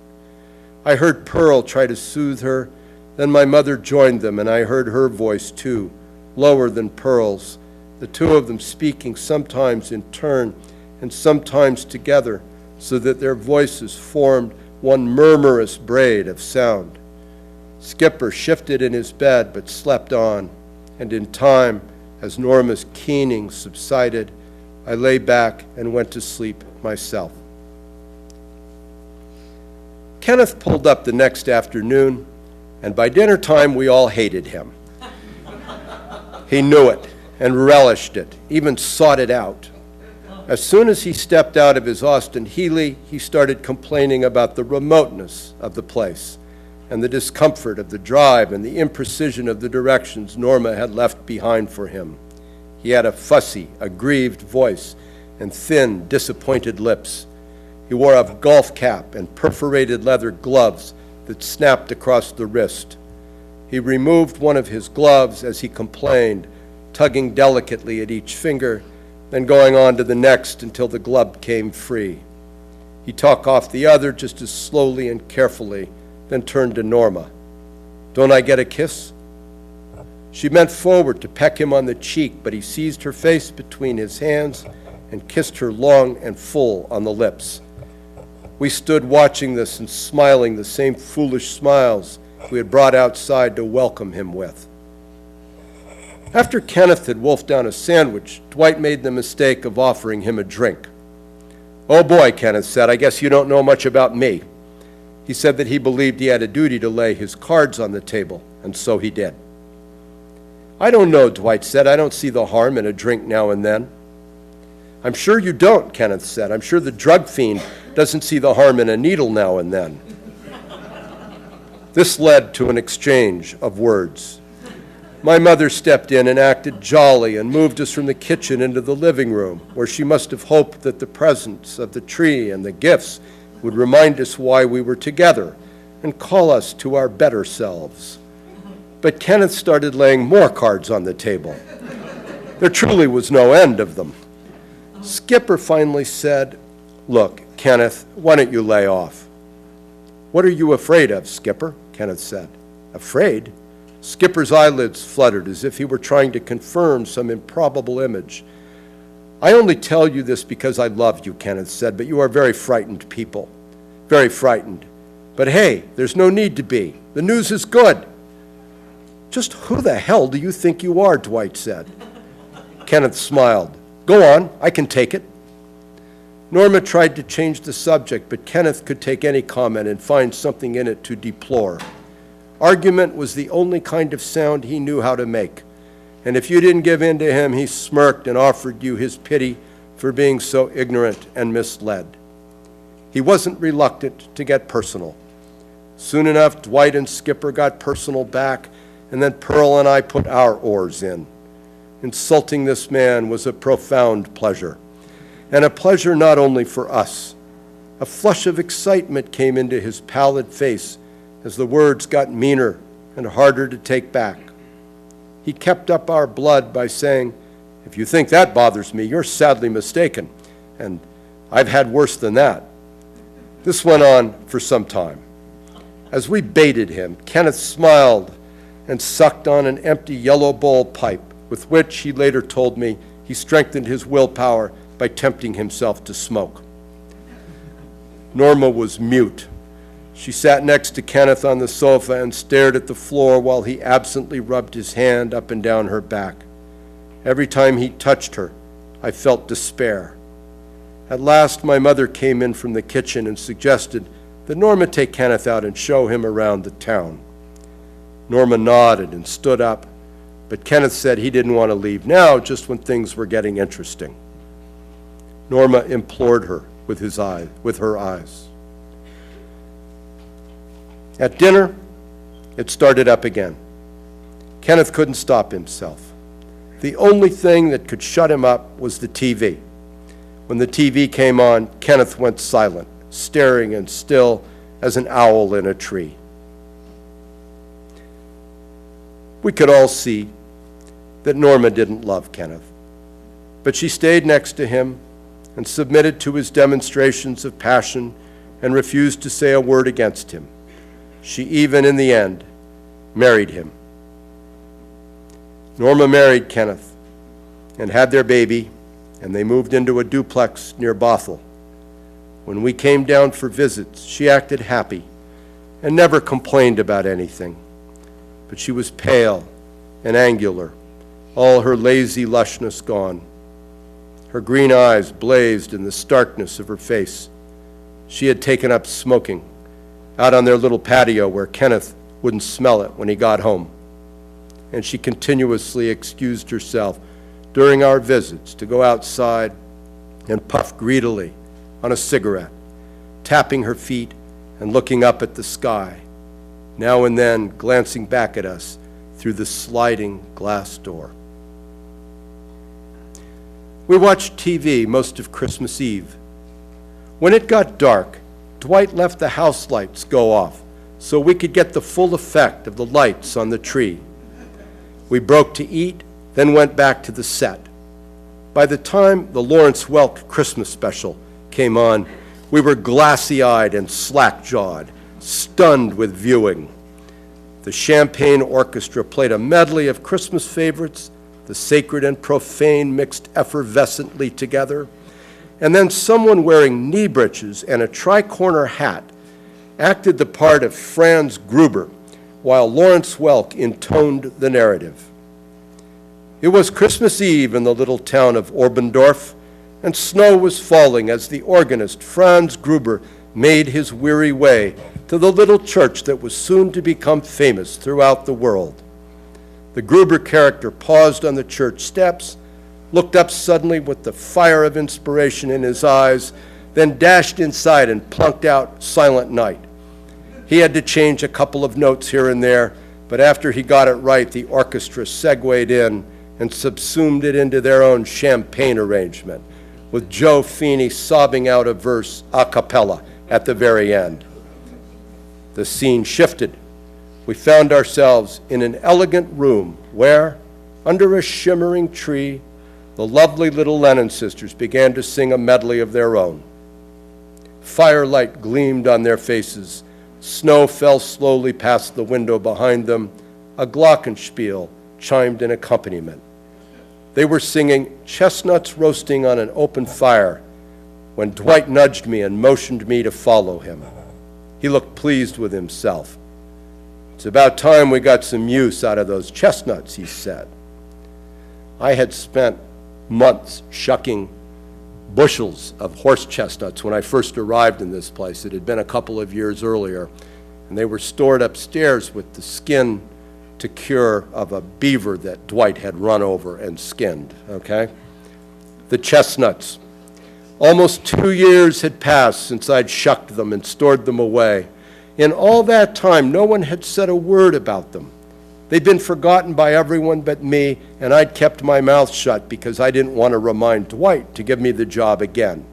I heard Pearl try to soothe her, then my mother joined them, and I heard her voice too, lower than Pearl's, the two of them speaking sometimes in turn and sometimes together, so that their voices formed one murmurous braid of sound. Skipper shifted in his bed but slept on, and in time, as Norma's keening subsided, I lay back and went to sleep myself. Kenneth pulled up the next afternoon, and by dinner time we all hated him. He knew it and relished it, even sought it out. As soon as he stepped out of his Austin Healey, he started complaining about the remoteness of the place and the discomfort of the drive and the imprecision of the directions Norma had left behind for him. He had a fussy, aggrieved voice and thin, disappointed lips. He wore a golf cap and perforated leather gloves that snapped across the wrist. He removed one of his gloves as he complained, tugging delicately at each finger, then going on to the next until the glove came free. He took off the other just as slowly and carefully, then turned to Norma. "Don't I get a kiss?" She bent forward to peck him on the cheek, but he seized her face between his hands and kissed her long and full on the lips. We stood watching this and smiling the same foolish smiles we had brought outside to welcome him with. After Kenneth had wolfed down a sandwich, Dwight made the mistake of offering him a drink. "Oh boy," Kenneth said, "I guess you don't know much about me." He said that he believed he had a duty to lay his cards on the table, and so he did. "I don't know," Dwight said. "I don't see the harm in a drink now and then." "I'm sure you don't," Kenneth said. "I'm sure the drug fiend doesn't see the harm in a needle now and then." This led to an exchange of words. My mother stepped in and acted jolly and moved us from the kitchen into the living room, where she must have hoped that the presence of the tree and the gifts would remind us why we were together and call us to our better selves. But Kenneth started laying more cards on the table. There truly was no end of them. Skipper finally said, "Look, Kenneth, why don't you lay off?" "What are you afraid of, Skipper?" Kenneth said. "Afraid?" Skipper's eyelids fluttered as if he were trying to confirm some improbable image. "I only tell you this because I love you," Kenneth said, "but you are very frightened people. Very frightened. But hey, there's no need to be. The news is good." "Just who the hell do you think you are?" Dwight said. Kenneth smiled. "Go on, I can take it." Norma tried to change the subject, but Kenneth could take any comment and find something in it to deplore. Argument was the only kind of sound he knew how to make, and if you didn't give in to him, he smirked and offered you his pity for being so ignorant and misled. He wasn't reluctant to get personal. Soon enough, Dwight and Skipper got personal back, and then Pearl and I put our oars in. Insulting this man was a profound pleasure, and a pleasure not only for us. A flush of excitement came into his pallid face as the words got meaner and harder to take back. He kept up our blood by saying, "If you think that bothers me, you're sadly mistaken, and I've had worse than that." This went on for some time. As we baited him, Kenneth smiled and sucked on an empty yellow bowl pipe, with which, he later told me, he strengthened his willpower by tempting himself to smoke. Norma was mute. She sat next to Kenneth on the sofa and stared at the floor while he absently rubbed his hand up and down her back. Every time he touched her, I felt despair. At last, my mother came in from the kitchen and suggested that Norma take Kenneth out and show him around the town. Norma nodded and stood up, but Kenneth said he didn't want to leave now, just when things were getting interesting. Norma implored her with her eyes. At dinner, it started up again. Kenneth couldn't stop himself. The only thing that could shut him up was the TV. When the TV came on, Kenneth went silent, staring and still as an owl in a tree. We could all see that Norma didn't love Kenneth, but she stayed next to him and submitted to his demonstrations of passion and refused to say a word against him. She even, in the end, married him. Norma married Kenneth and had their baby, and they moved into a duplex near Bothell. When we came down for visits, she acted happy and never complained about anything. But she was pale and angular, all her lazy lushness gone. Her green eyes blazed in the starkness of her face. She had taken up smoking out on their little patio where Kenneth wouldn't smell it when he got home. And she continuously excused herself during our visits to go outside and puff greedily on a cigarette, tapping her feet and looking up at the sky, now and then glancing back at us through the sliding glass door. We watched TV most of Christmas Eve. When it got dark, Dwight left the house lights go off so we could get the full effect of the lights on the tree. We broke to eat, then went back to the set. By the time the Florence Welk Christmas special came on, we were glassy-eyed and slack-jawed, stunned with viewing. The Champagne Orchestra played a medley of Christmas favorites, the sacred and profane mixed effervescently together, and then someone wearing knee breeches and a tri-corner hat acted the part of Franz Gruber, while Lawrence Welk intoned the narrative. It was Christmas Eve in the little town of Oberndorf, and snow was falling as the organist Franz Gruber made his weary way to the little church that was soon to become famous throughout the world. The Gruber character paused on the church steps, looked up suddenly with the fire of inspiration in his eyes, then dashed inside and plunked out Silent Night. He had to change a couple of notes here and there, but after he got it right, the orchestra segued in and subsumed it into their own champagne arrangement, with Joe Feeney sobbing out a verse a cappella at the very end. The scene shifted. We found ourselves in an elegant room where, under a shimmering tree, the lovely little Lennon sisters began to sing a medley of their own. Firelight gleamed on their faces. Snow fell slowly past the window behind them. A glockenspiel chimed in accompaniment. They were singing Chestnuts Roasting on an Open Fire when Dwight nudged me and motioned me to follow him. He looked pleased with himself. "It's about time we got some use out of those chestnuts," he said. I had spent months shucking bushels of horse chestnuts when I first arrived in this place. It had been a couple of years earlier, and they were stored upstairs with the skin to cure of a beaver that Dwight had run over and skinned, okay? The chestnuts. Almost 2 years had passed since I'd shucked them and stored them away. In all that time, no one had said a word about them. They'd been forgotten by everyone but me, and I'd kept my mouth shut because I didn't want to remind Dwight to give me the job again.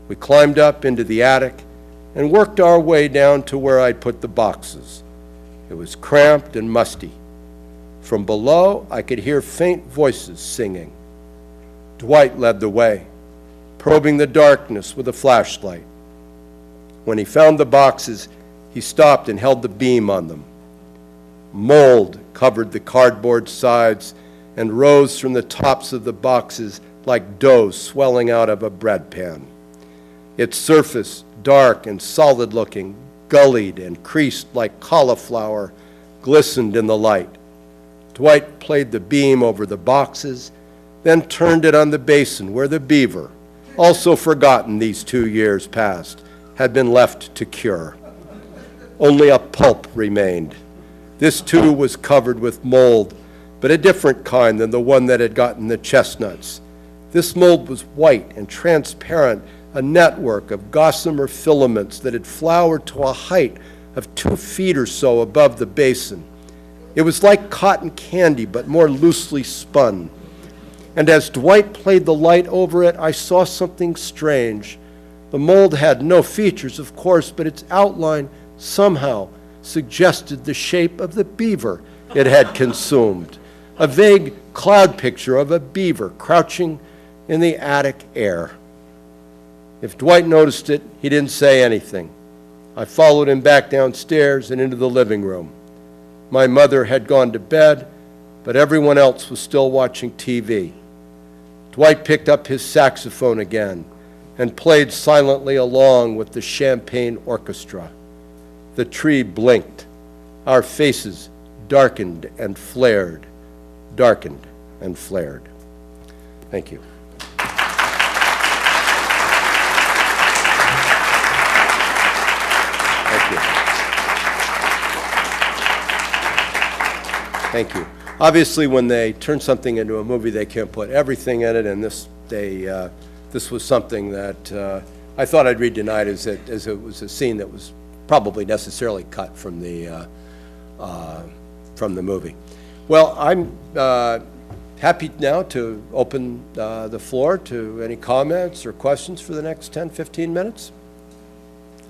We climbed up into the attic and worked our way down to where I'd put the boxes. It was cramped and musty. From below, I could hear faint voices singing. Dwight led the way, probing the darkness with a flashlight. When he found the boxes, He stopped and held the beam on them. Mold covered the cardboard sides and rose from the tops of the boxes like dough swelling out of a bread pan. Its surface, dark and solid-looking, gullied and creased like cauliflower, glistened in the light. Dwight played the beam over the boxes, then turned it on the basin where the beaver, also forgotten these 2 years past, had been left to cure. Only a pulp remained. This too was covered with mold, but a different kind than the one that had gotten the chestnuts. This mold was white and transparent, a network of gossamer filaments that had flowered to a height of 2 feet or so above the basin. It was like cotton candy, but more loosely spun. And as Dwight played the light over it, I saw something strange. The mold had no features, of course, but its outline somehow suggested the shape of the beaver it had consumed. A vague cloud picture of a beaver crouching in the attic air. If Dwight noticed it, he didn't say anything. I followed him back downstairs and into the living room. My mother had gone to bed, but everyone else was still watching TV. Dwight picked up his saxophone again and played silently along with the champagne orchestra. The tree blinked. Our faces darkened and flared, darkened and flared. Thank you. Thank you. Obviously, when they turn something into a movie, they can't put everything in it, and this was something that I thought I'd read tonight as it was a scene that was probably necessarily cut from the movie. Well, I'm happy now to open the floor to any comments or questions for the next 10, 15 minutes.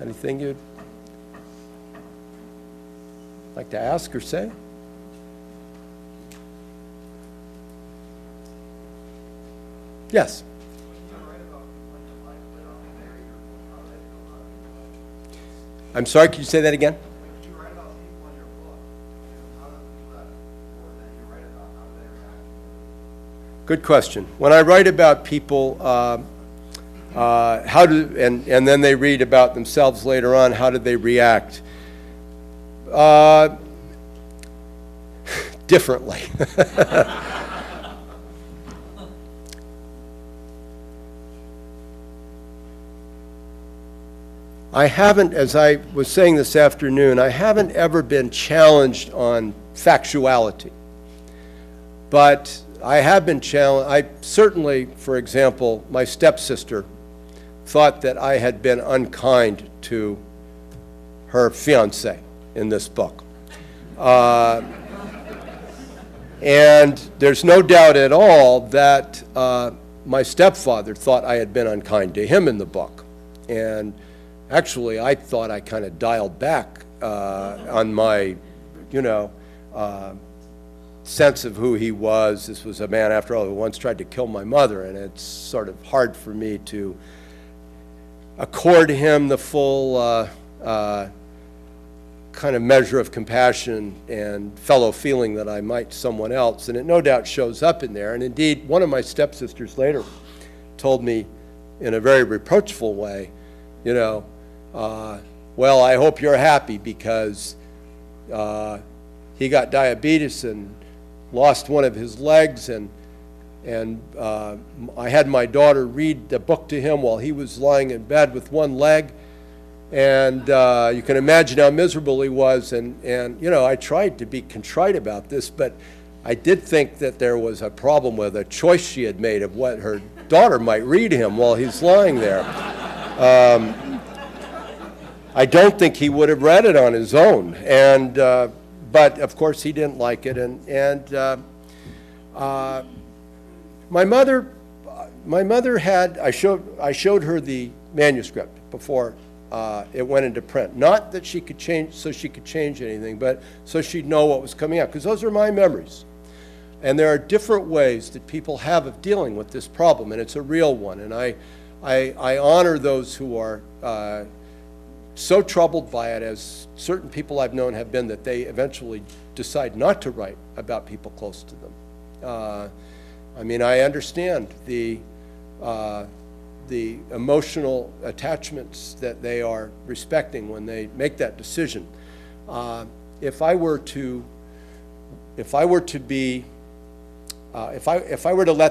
Anything you'd like to ask or say? Yes. I'm sorry, can you say that again? Good question. When I write about people, and then they read about themselves later on, how did they react? Differently. I haven't, as I was saying this afternoon, I haven't ever been challenged on factuality. But I have been challenged. I certainly, for example, my stepsister thought that I had been unkind to her fiancé in this book. And there's no doubt at all that my stepfather thought I had been unkind to him in the book. And actually, I thought I kind of dialed back on my, sense of who he was. This was a man, after all, who once tried to kill my mother, and it's sort of hard for me to accord him the full kind of measure of compassion and fellow feeling that I might someone else, and it no doubt shows up in there. And indeed, one of my stepsisters later told me in a very reproachful way, well, I hope you're happy because he got diabetes and lost one of his legs, and I had my daughter read the book to him while he was lying in bed with one leg, and you can imagine how miserable he was, and I tried to be contrite about this, but I did think that there was a problem with a choice she had made of what her daughter might read him while he's lying there. I don't think he would have read it on his own, and but of course he didn't like it. And my mother had, I showed her the manuscript before it went into print. Not that she could change, so she could change anything, but so she'd know what was coming out, because those are my memories. And there are different ways that people have of dealing with this problem, and it's a real one. And I honor those who are so troubled by it, as certain people I've known have been, that they eventually decide not to write about people close to them. I mean, I understand the emotional attachments that they are respecting when they make that decision. If I were to let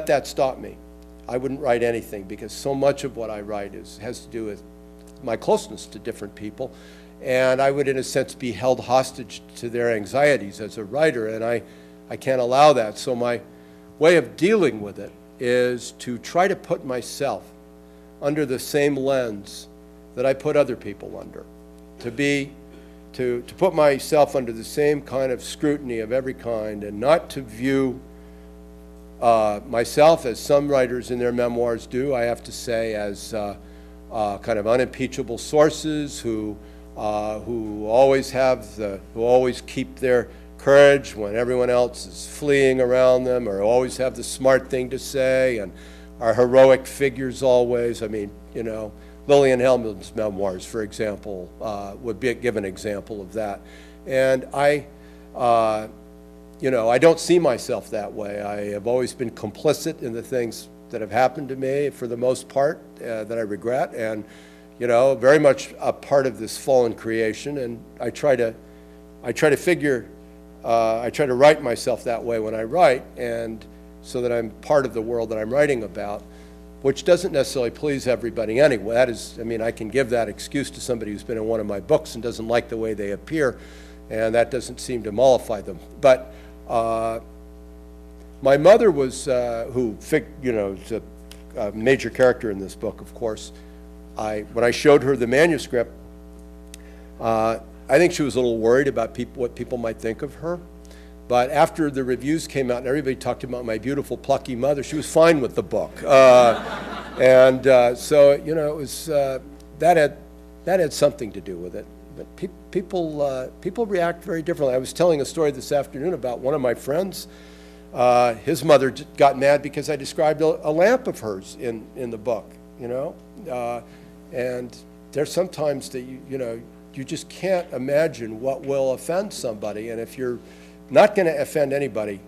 that stop me, I wouldn't write anything, because so much of what I write has to do with my closeness to different people, and I would, in a sense, be held hostage to their anxieties as a writer, and I can't allow that. So my way of dealing with it is to try to put myself under the same lens that I put other people under, to put myself under the same kind of scrutiny of every kind, and not to view myself, as some writers in their memoirs do, I have to say, as kind of unimpeachable sources who always keep their courage when everyone else is fleeing around them, or always have the smart thing to say, and are heroic figures always. I mean, you know, Lillian Hellman's memoirs, for example, would give an example of that. And you know, I don't see myself that way. I have always been complicit in the things that have happened to me, for the most part, that I regret, and, you know, very much a part of this fallen creation. And I try to write myself that way when I write, and so that I'm part of the world that I'm writing about, which doesn't necessarily please everybody anyway. That is, I mean, I can give that excuse to somebody who's been in one of my books and doesn't like the way they appear, and that doesn't seem to mollify them. But my mother was, you know, is a major character in this book, of course. When I showed her the manuscript, I think she was a little worried about what people might think of her. But after the reviews came out and everybody talked about my beautiful, plucky mother, she was fine with the book. So, you know, it was, that had something to do with it. But people react very differently. I was telling a story this afternoon about one of my friends. His mother got mad because I described a lamp of hers in the book, you know. And there's sometimes that, you know, you just can't imagine what will offend somebody. And if you're not going to offend anybody,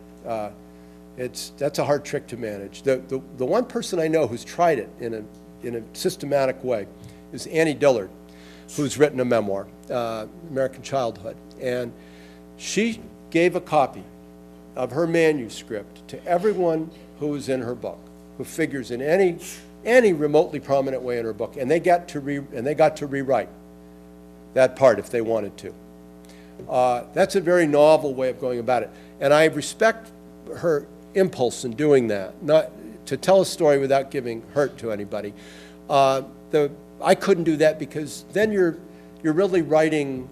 that's a hard trick to manage. The one person I know who's tried it in a systematic way is Annie Dillard, who's written a memoir, American Childhood. And she gave a copy of her manuscript to everyone who was in her book, who figures in any remotely prominent way in her book, and they got to rewrite that part if they wanted to. That's a very novel way of going about it, and I respect her impulse in doing that, not to tell a story without giving hurt to anybody. I couldn't do that, because then you're really writing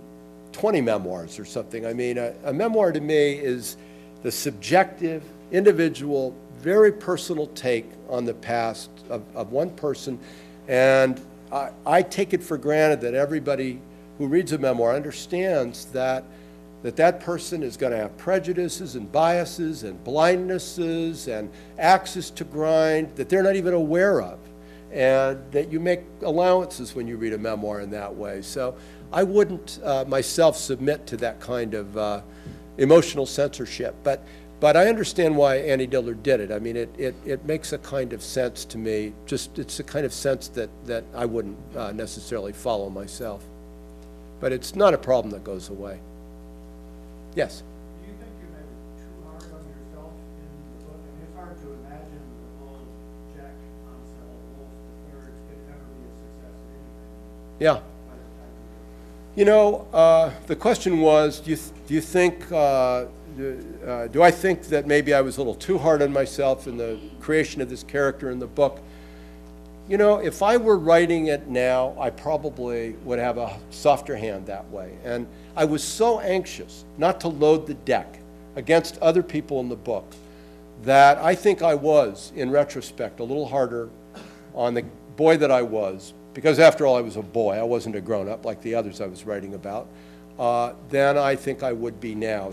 20 memoirs or something. I mean, a memoir to me is the subjective, individual, very personal take on the past of one person, and I take it for granted that everybody who reads a memoir understands that person is going to have prejudices and biases and blindnesses and axes to grind that they're not even aware of, and that you make allowances when you read a memoir in that way. So I wouldn't myself submit to that kind of emotional censorship, but I understand why Annie Dillard did it. I mean, it makes a kind of sense to me. It's a kind of sense that I wouldn't necessarily follow myself. But it's not a problem that goes away. Yes? Do you think you made it too hard on yourself in the book? I mean, it's hard to imagine the whole Jack Ansel Wolff III could ever be a success at anything. Yeah. You know, the question was, do you think, do I think that maybe I was a little too hard on myself in the creation of this character in the book? You know, if I were writing it now, I probably would have a softer hand that way. And I was so anxious not to load the deck against other people in the book that I think I was, in retrospect, a little harder on the boy that I was, because after all, I was a boy. I wasn't a grown-up like the others I was writing about, than I think I would be now.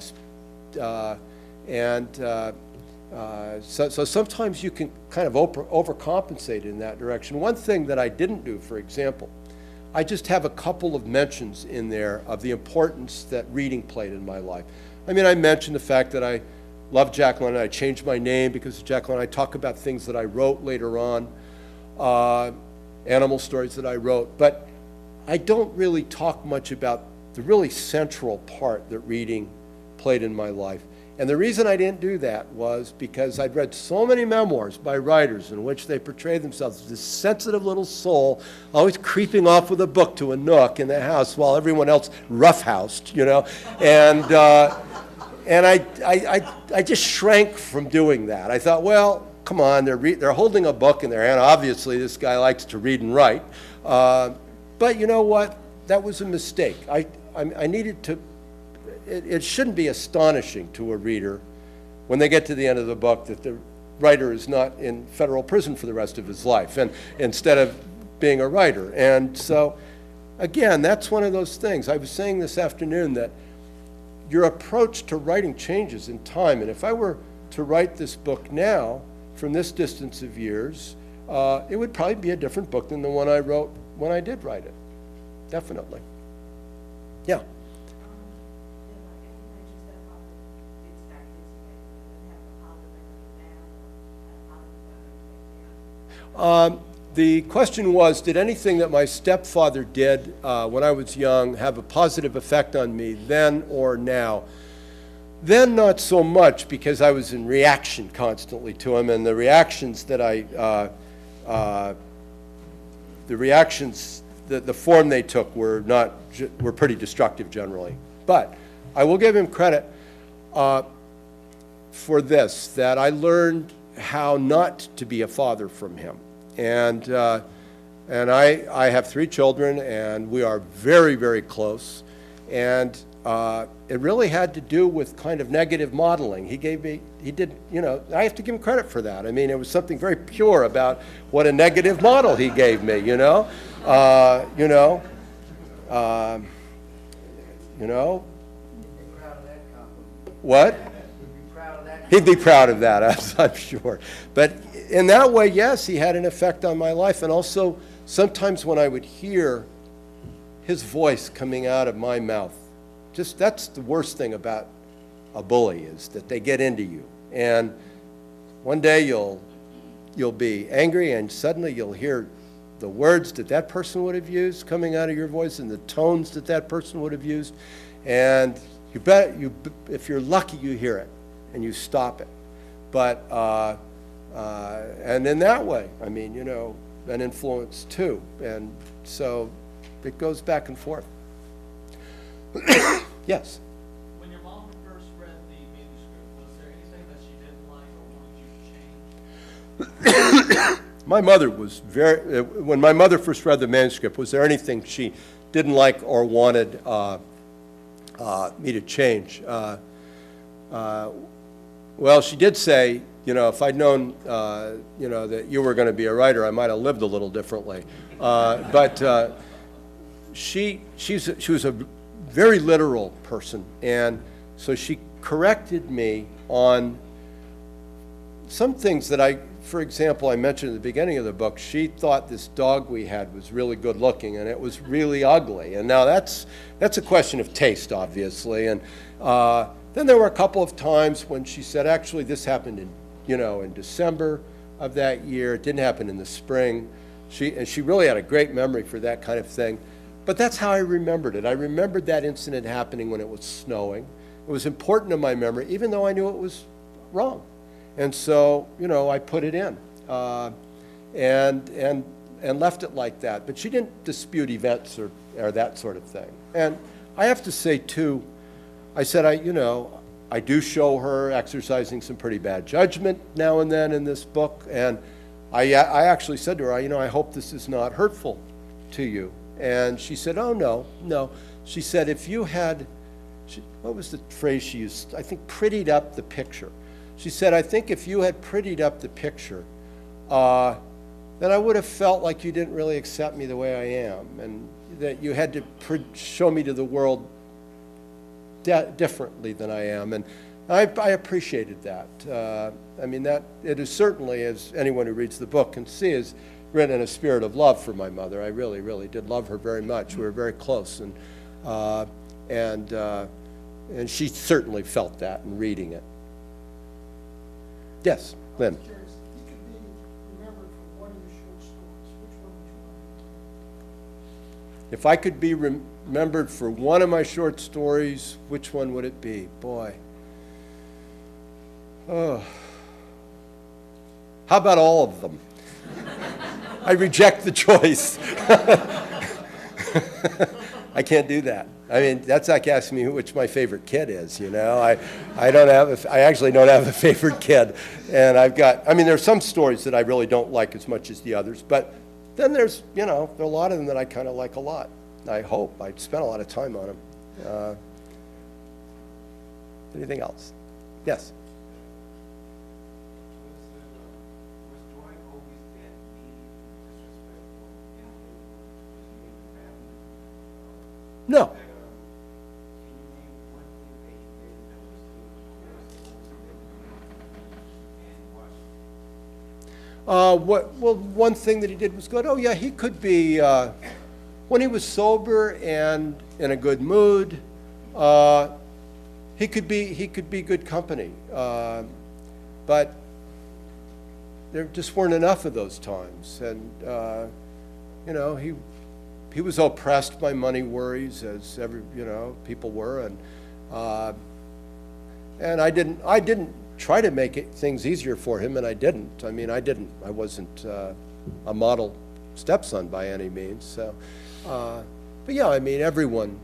So sometimes you can kind of overcompensate in that direction. One thing that I didn't do, for example, I just have a couple of mentions in there of the importance that reading played in my life. I mean, I mentioned the fact that I love Jack London. I changed my name because of Jack London. I talk about things that I wrote later on, animal stories that I wrote, but I don't really talk much about the really central part that reading played in my life. And the reason I didn't do that was because I'd read so many memoirs by writers in which they portray themselves as this sensitive little soul, always creeping off with a book to a nook in the house while everyone else roughhoused, you know. And I just shrank from doing that. I thought, well, come on, they're holding a book in their hand. Obviously, this guy likes to read and write. But you know what? That was a mistake. I needed to, it shouldn't be astonishing to a reader when they get to the end of the book that the writer is not in federal prison for the rest of his life, and instead of being a writer. And so, again, that's one of those things. I was saying this afternoon that your approach to writing changes in time. And if I were to write this book now, from this distance of years, it would probably be a different book than the one I wrote when I did write it. Definitely. Yeah. The question was, did anything that my stepfather did when I was young have a positive effect on me then or now? Then not so much, because I was in reaction constantly to him, and the reactions that the form they took were pretty destructive generally. But I will give him credit for this, that I learned how not to be a father from him. And I have 3 children, and we are very, very close. And it really had to do with kind of negative modeling. He did, you know, I have to give him credit for that. I mean, it was something very pure about what a negative model he gave me, you know. What? He'd be proud of that, I'm sure. But in that way, yes, he had an effect on my life. And also, sometimes when I would hear his voice coming out of my mouth, just that's the worst thing about a bully, is that they get into you. And one day you'll be angry, and suddenly you'll hear the words that person would have used coming out of your voice, and the tones that person would have used. And if you're lucky, you hear it and you stop it. But and in that way, I mean, you know, an influence too. And so it goes back and forth. Yes? When your mom first read the manuscript, was there anything that she didn't like or wanted you to change? My mother was when my mother first read the manuscript, was there anything she didn't like or wanted me to change? Well, she did say, you know, if I'd known, you know, that you were going to be a writer, I might have lived a little differently. But she was a very literal person, and so she corrected me on some things that for example, I mentioned at the beginning of the book. She thought this dog we had was really good looking, and it was really ugly. And now that's a question of taste, obviously. And then there were a couple of times when she said, actually, this happened in December of that year. It didn't happen in the spring. She really had a great memory for that kind of thing. But that's how I remembered it. I remembered that incident happening when it was snowing. It was important to my memory, even though I knew it was wrong. And so, you know, I put it in and left it like that. But she didn't dispute events or that sort of thing. And I have to say, too, I said, I do show her exercising some pretty bad judgment now and then in this book. And I actually said to her, I hope this is not hurtful to you. And she said, oh, no. She said, if you had, what was the phrase she used? I think prettied up the picture. She said, I think if you had prettied up the picture, then I would have felt like you didn't really accept me the way I am, and that you had to show me to the world differently than I am. And I appreciated that. I mean, that it is certainly, as anyone who reads the book can see, is written in a spirit of love for my mother. I really, really did love her very much. We were very close, and she certainly felt that in reading it. Yes, Lynn. Curious, you could be remembered for one of your short stories. Which one would you like? If I could be remembered for one of my short stories, which one would it be? Boy. Oh. How about all of them? I reject the choice. I can't do that. I mean, that's like asking me which my favorite kid is, you know. I actually don't have a favorite kid. And there's some stories that I really don't like as much as the others, but then there's, there are a lot of them that I kind of like a lot. I hope. I spent a lot of time on them. Anything else? Yes? No. One thing that he did was good. Oh yeah, he could be, when he was sober and in a good mood, he could be good company. But there just weren't enough of those times. And, he was oppressed by money worries, as people were, and I didn't try to make things easier for him, and I didn't. I wasn't a model stepson by any means. So, but yeah, everyone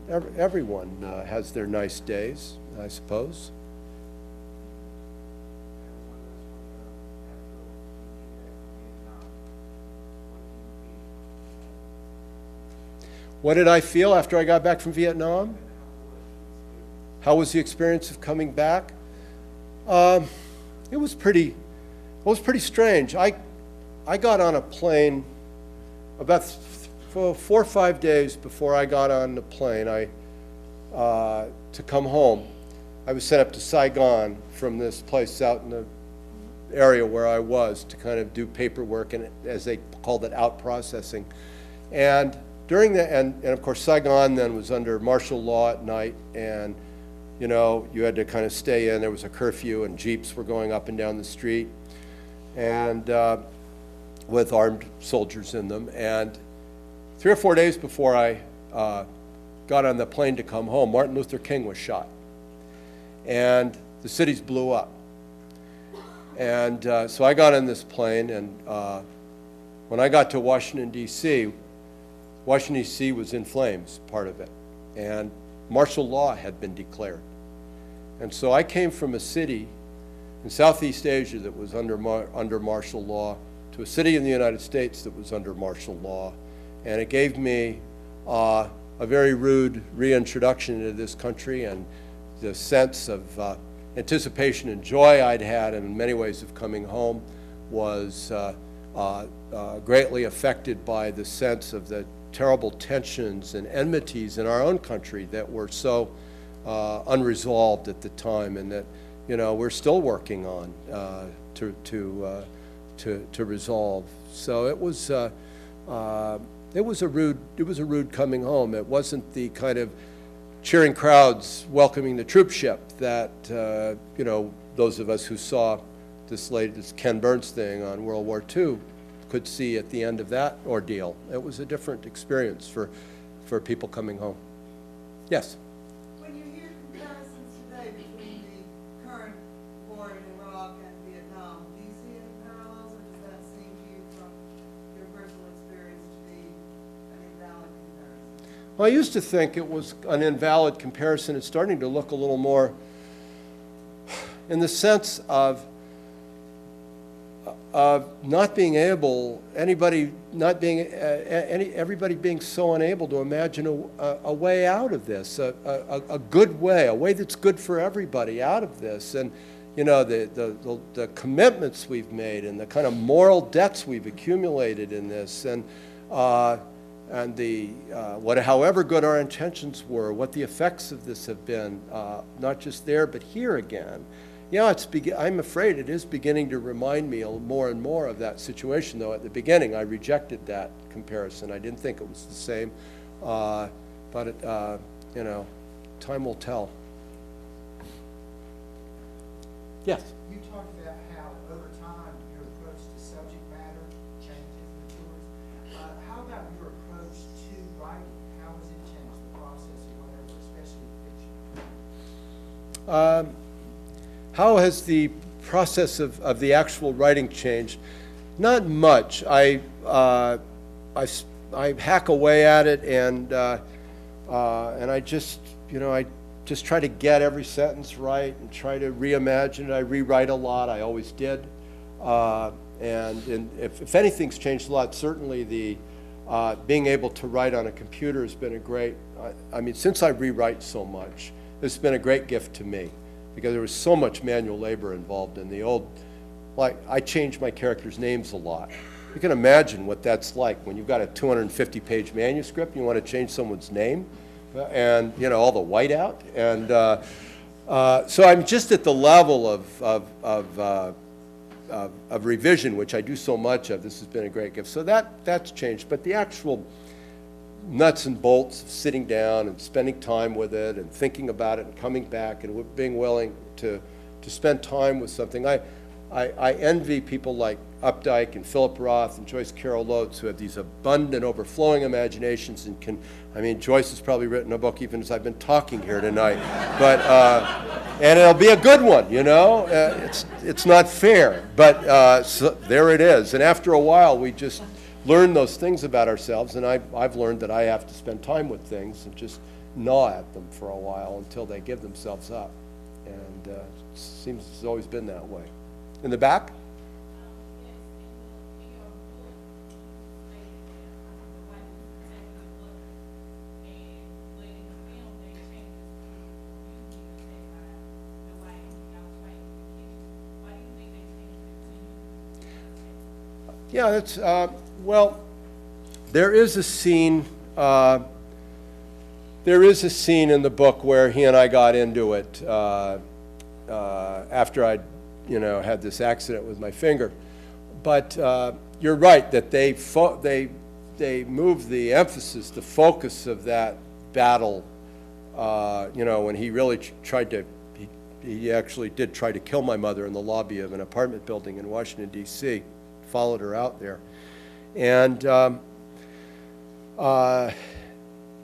has their nice days, I suppose. What did I feel after I got back from Vietnam? How was the experience of coming back? It was pretty strange. I got on a plane about 4 or 5 days before I got on the plane to come home. I was sent up to Saigon from this place out in the area where I was to kind of do paperwork and, as they called it, out processing. And during and of course Saigon then was under martial law at night, and you had to kind of stay in. There was a curfew, and jeeps were going up and down the street, and with armed soldiers in them. And 3 or 4 days before I got on the plane to come home, Martin Luther King was shot, and the cities blew up. And so I got on this plane, and when I got to Washington, D.C., Washington, D.C. was in flames, part of it, and martial law had been declared. And so I came from a city in Southeast Asia that was under martial law to a city in the United States that was under martial law, and it gave me a very rude reintroduction into this country, and the sense of anticipation and joy I'd had in many ways of coming home was greatly affected by the sense of the terrible tensions and enmities in our own country that were so unresolved at the time, and that we're still working on to resolve. So it was a rude coming home. It wasn't the kind of cheering crowds welcoming the troopship that those of us who saw this Ken Burns thing on World War II could see at the end of that ordeal. It was a different experience for people coming home. Yes? When you hear comparisons today between the current war in Iraq and Vietnam, do you see any parallels, or does that seem to you from your personal experience to be an invalid comparison? Well, I used to think it was an invalid comparison. It's starting to look a little more in the sense of not being able, everybody being so unable to imagine a way out of this, a good way, a way that's good for everybody out of this. And the commitments we've made, and the kind of moral debts we've accumulated in this, and however good our intentions were, what the effects of this have been, not just there but here again. Yeah, I'm afraid it is beginning to remind me more and more of that situation, though. At the beginning, I rejected that comparison. I didn't think it was the same, but you know, time will tell. Yes? You talked about how over time your approach to subject matter changes, matures. How about your approach to writing? How has it changed the process or whatever, especially fiction? How has the process of the actual writing changed? Not much. I hack away at it, and I just, you know, I just try to get every sentence right and try to reimagine it. I rewrite a lot. I always did. And if anything's changed a lot, certainly the being able to write on a computer has been a great, I mean, since I rewrite so much, it's been a great gift to me, because there was so much manual labor involved in the old, like, I changed my characters' names a lot. You can imagine what that's like when you've got a 250-page manuscript, you want to change someone's name, and, you know, all the whiteout. And so I'm just at the level of revision, which I do so much of. This has been a great gift. So that's changed. But the actual nuts and bolts of sitting down and spending time with it and thinking about it and coming back and being willing to spend time with something. I envy people like Updike and Philip Roth and Joyce Carol Oates, who have these abundant, overflowing imaginations and can, I mean, Joyce has probably written a book even as I've been talking here tonight, but, and it'll be a good one, you know? It's not fair, but so there it is. And after a while, we just learn those things about ourselves, and I've learned that I have to spend time with things and just gnaw at them for a while until they give themselves up. And it seems it's always been that way. In the back? Yeah, that's, well, there is a scene in the book where he and I got into it after I'd, you know, had this accident with my finger. But you're right that they moved the emphasis, the focus of that battle, you know, when he really tried to, he actually did try to kill my mother in the lobby of an apartment building in Washington, D.C., followed her out there. And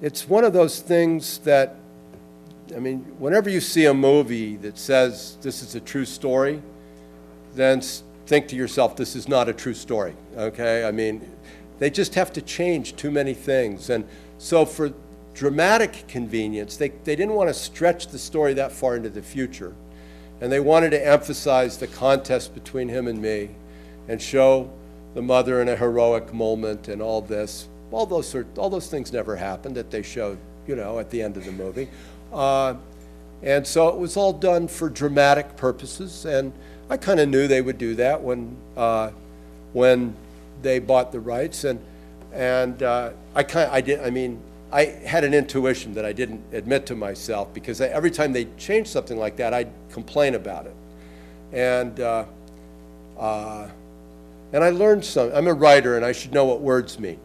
it's one of those things that, I mean, whenever you see a movie that says this is a true story, then think to yourself, this is not a true story, okay? I mean, they just have to change too many things. And so for dramatic convenience, they didn't want to stretch the story that far into the future. And they wanted to emphasize the contest between him and me and show the mother in a heroic moment and all this. All those things never happened that they showed, you know, at the end of the movie. And so it was all done for dramatic purposes, and I kind of knew they would do that when they bought the rights, and I had an intuition that I didn't admit to myself, because every time they changed something like that, I'd complain about it, and I learned some. I'm a writer, and I should know what words mean.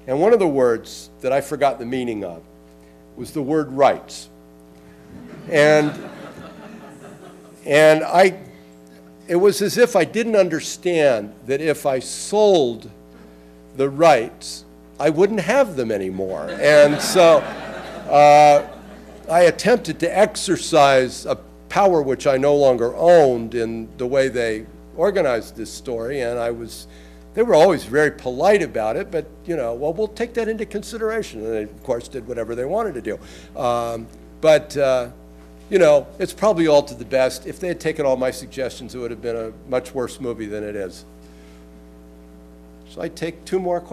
And one of the words that I forgot the meaning of was the word rights. And it was as if I didn't understand that if I sold the rights, I wouldn't have them anymore. And so I attempted to exercise a power which I no longer owned in the way they organized this story, and they were always very polite about it, but, you know, well, we'll take that into consideration. And they, of course, did whatever they wanted to do. You know, it's probably all to the best. If they had taken all my suggestions, it would have been a much worse movie than it is. Shall I take two more questions?